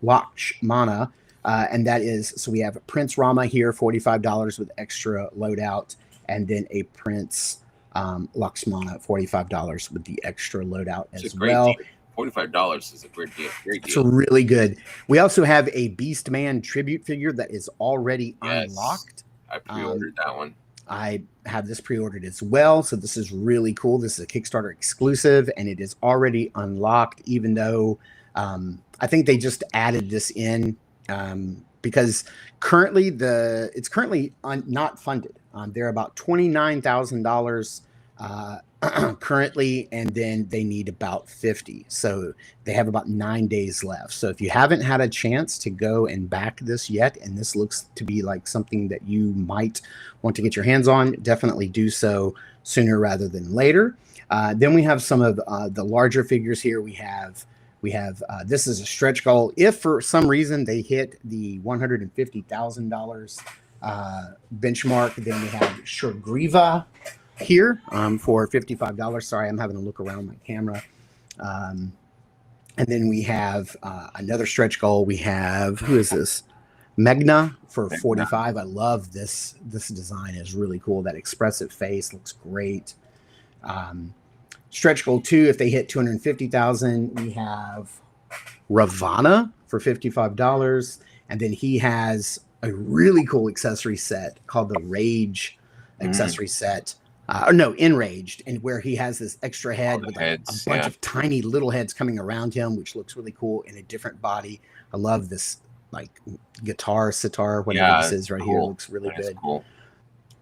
Lakshmana. And that is, so we have Prince Rama here, $45 with extra loadout, and then a Prince Lakshmana, $45 with the extra loadout as well. Deal. $45 is a great deal. It's really good. We also have a Beastman tribute figure that is already unlocked. I pre-ordered that one. I have this pre-ordered as well. So this is really cool. This is a Kickstarter exclusive, and it is already unlocked, even though I think they just added this in because currently it's currently not funded. They're about $29,000 currently, and then they need about 50. So they have about 9 days left. So if you haven't had a chance to go and back this yet, and this looks to be like something that you might want to get your hands on, definitely do so sooner rather than later. Then we have some of the larger figures here. We have this is a stretch goal. If for some reason they hit the $150,000 benchmark, then we have Shurgriva here for $55. Sorry, I'm having to look around my camera. And then we have another stretch goal. We have, who is this? Megna for $45. I love this. This design is really cool. That expressive face looks great. Stretch goal 2, if they hit 250,000, we have Ravana for $55. And then he has a really cool accessory set called the Rage accessory set. Enraged, and where he has this extra head with a bunch of tiny little heads coming around him, which looks really cool in a different body. I love this like guitar, sitar, whatever this is right here. It looks really good. Cool.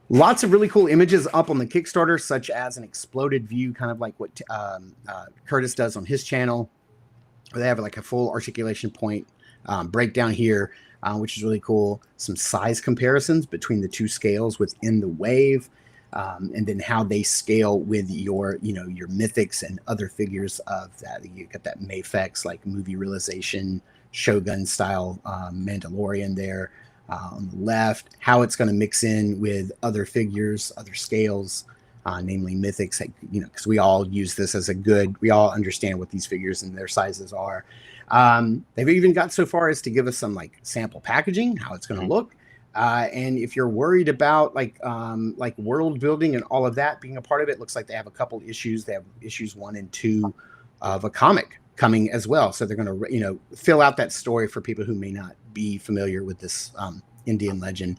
Lots of really cool images up on the Kickstarter, such as an exploded view, kind of like what Curtis does on his channel. They have like a full articulation point breakdown here, which is really cool. Some size comparisons between the two scales within the wave. And then how they scale with your mythics and other figures of that. You got that Mafex, like movie realization, Shogun style Mandalorian there on the left. How it's going to mix in with other figures, other scales, namely mythics. Because we all use this as we all understand what these figures and their sizes are. They've even got so far as to give us some like sample packaging, how it's going to look. And if you're worried about like world building and all of that being a part of it, looks like they have a couple issues. They have issues 1 and 2 of a comic coming as well. So they're going to, fill out that story for people who may not be familiar with this Indian legend,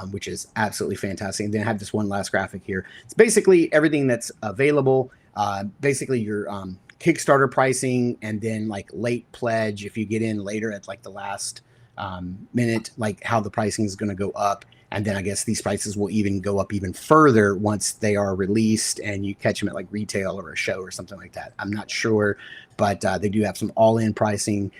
which is absolutely fantastic. And then I have this one last graphic here. It's basically everything that's available. Basically your Kickstarter pricing, and then like late pledge if you get in later at like the last minute, like how the pricing is going to go up. And then I guess these prices will even go up even further once they are released and you catch them at like retail or a show or something like that. I'm not sure, but they do have some all-in pricing.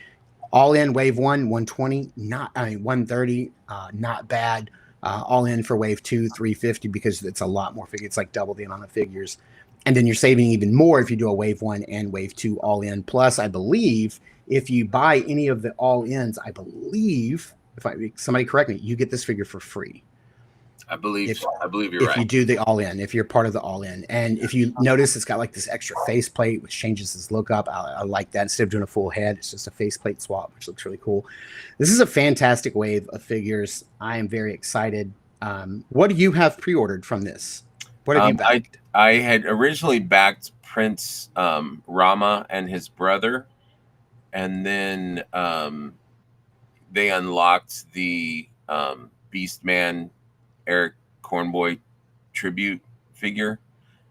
All-in wave 1, 120, 130, not bad. All-in for wave 2, 350, because it's a lot more figures. It's like double the amount of figures. And then you're saving even more if you do a wave 1 and wave 2 all-in. Plus, I believe if you buy any of the all-ins, I believe, somebody correct me, you get this figure for free. I believe you're right. If you do the all-in, if you're part of the all-in. And if you notice, it's got like this extra faceplate, which changes his look up. I like that. Instead of doing a full head, it's just a faceplate swap, which looks really cool. This is a fantastic wave of figures. I am very excited. What do you have pre-ordered from this? What have you backed? I had originally backed Prince Rama and his brother. And then they unlocked the Beastman Eric Cornboy tribute figure.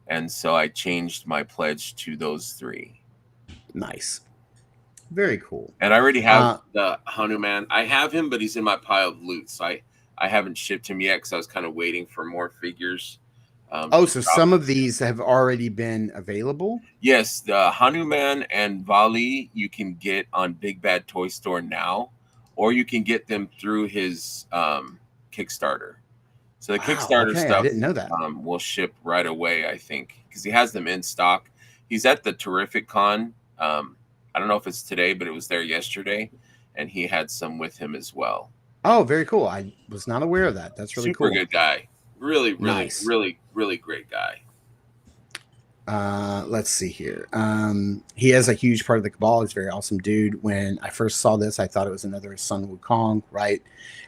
And so I changed my pledge to those 3. Nice. Very cool. And I already have the Hanuman. I have him, but he's in my pile of loot. So I haven't shipped him yet because I was kind of waiting for more figures. So some of these have already been available? Yes, the Hanuman and Vali you can get on Big Bad Toy Store now, or you can get them through his Kickstarter. So the Kickstarter stuff, I didn't know that. Will ship right away, I think, because he has them in stock. He's at the Terrific Con. I don't know if it's today, but it was there yesterday, and he had some with him as well. Oh, very cool. I was not aware of that. That's really cool. Super good guy. Really, nice. really great guy. Let's see here. He is a huge part of the Cabal. He's a very awesome dude. When I first saw this, I thought it was another Sun Wukong, right?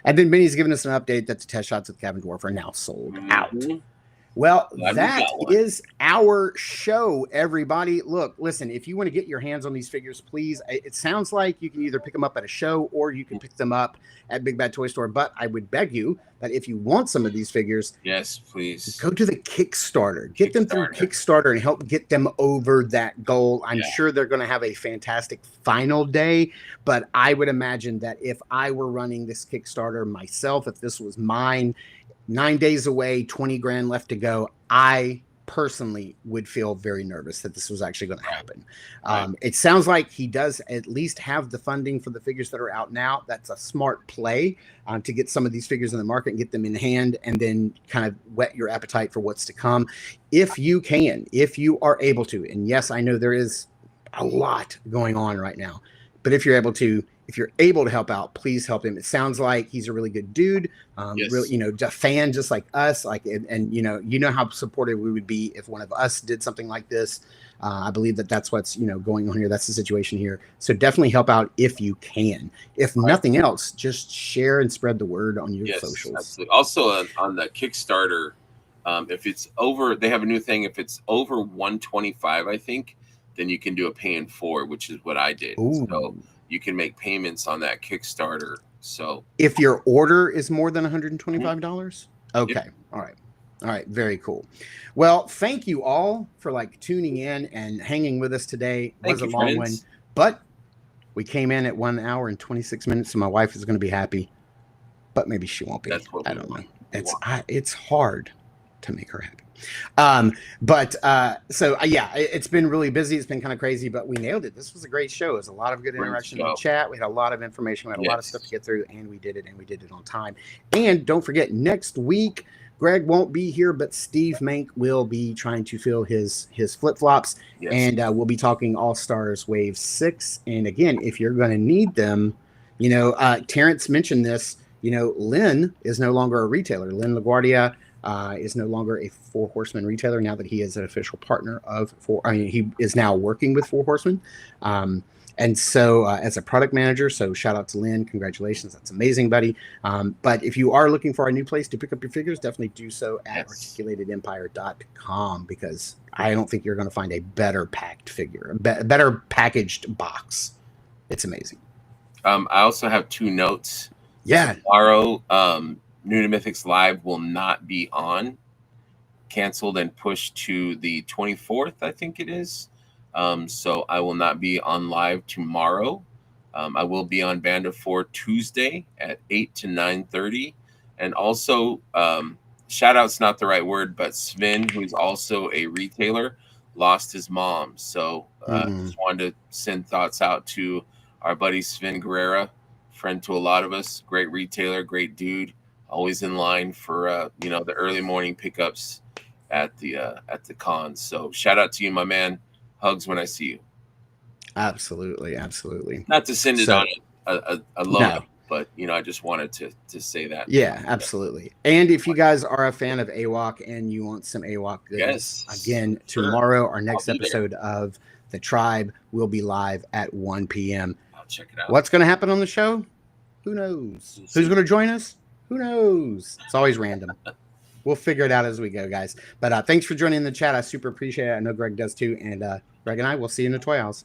And then Benny's given us an update that the test shots of the Cabin Dwarf are now sold out. Well, that is our show, everybody. Look, listen, if you want to get your hands on these figures, please. It sounds like you can either pick them up at a show or you can pick them up at Big Bad Toy Store. But I would beg you that if you want some of these figures, yes, please go to the Kickstarter. Get them through Kickstarter and help get them over that goal. I'm sure they're going to have a fantastic final day. But I would imagine that if I were running this Kickstarter myself, if this was mine, 9 days away, 20 grand left to go, I personally would feel very nervous that this was actually going to happen. It sounds like he does at least have the funding for the figures that are out now. That's a smart play to get some of these figures in the market and get them in hand and then kind of whet your appetite for what's to come. If you can, if you are able to, and yes, I know there is a lot going on right now, but if you're able to help out, please help him. It sounds like he's a really good dude, really, a fan just like us. And you know how supportive we would be if one of us did something like this. I believe that's what's going on here. That's the situation here. So definitely help out if you can. If nothing else, just share and spread the word on your socials. Absolutely. Also on the Kickstarter, if it's over, they have a new thing. If it's over 125, I think, then you can do a pay in 4, which is what I did. Ooh. So you can make payments on that Kickstarter. So if your order is more than $125, okay. Yep. All right. Very cool. Well, thank you all for tuning in and hanging with us today. It was a long one, but we came in at 1 hour and 26 minutes. So my wife is going to be happy, but maybe she won't be. I don't know. It's hard to make her happy. It's been really busy. It's been kind of crazy, but we nailed it. This was a great show. It was a lot of good interaction in the chat. We had a lot of information. We had a lot of stuff to get through, and we did it on time. And don't forget, next week, Greg won't be here, but Steve Mank will be trying to fill his flip-flops, and we'll be talking All-Stars Wave 6. And again, if you're going to need them, Terrence mentioned this, Lynn is no longer a retailer. Lynn LaGuardia is no longer a Four Horsemen retailer now that he is an official partner of he is now working with Four Horsemen. And so as a product manager, so shout out to Lynn. Congratulations. That's amazing, buddy. But if you are looking for a new place to pick up your figures, definitely do so at articulatedempire.com, because I don't think you're going to find a better packed figure, a better packaged box. It's amazing. I also have 2 notes. Yeah. Tomorrow, New to Mythics Live will not be on, canceled and pushed to the 24th, I think it is. So I will not be on live tomorrow. I will be on Band of 4 Tuesday at 8 to 9:30. And also, shout out's not the right word, but Sven, who's also a retailer, lost his mom. So just wanted to send thoughts out to our buddy Sven Guerrera, friend to a lot of us, great retailer, great dude. Always in line for the early morning pickups at the cons. So shout out to you, my man. Hugs when I see you. Absolutely. Not to send it on a load, but I just wanted to say that. Yeah, absolutely. And if you guys are a fan of AWOC and you want some AWOC goodness, again, tomorrow our next episode of The Tribe will be live at 1 p.m. I'll check it out. What's going to happen on the show? Who knows? Who's going to join us? Who knows? It's always random. We'll figure it out as we go, guys. But thanks for joining the chat. I super appreciate it. I know Greg does too. And Greg and I will see you in the Toy House.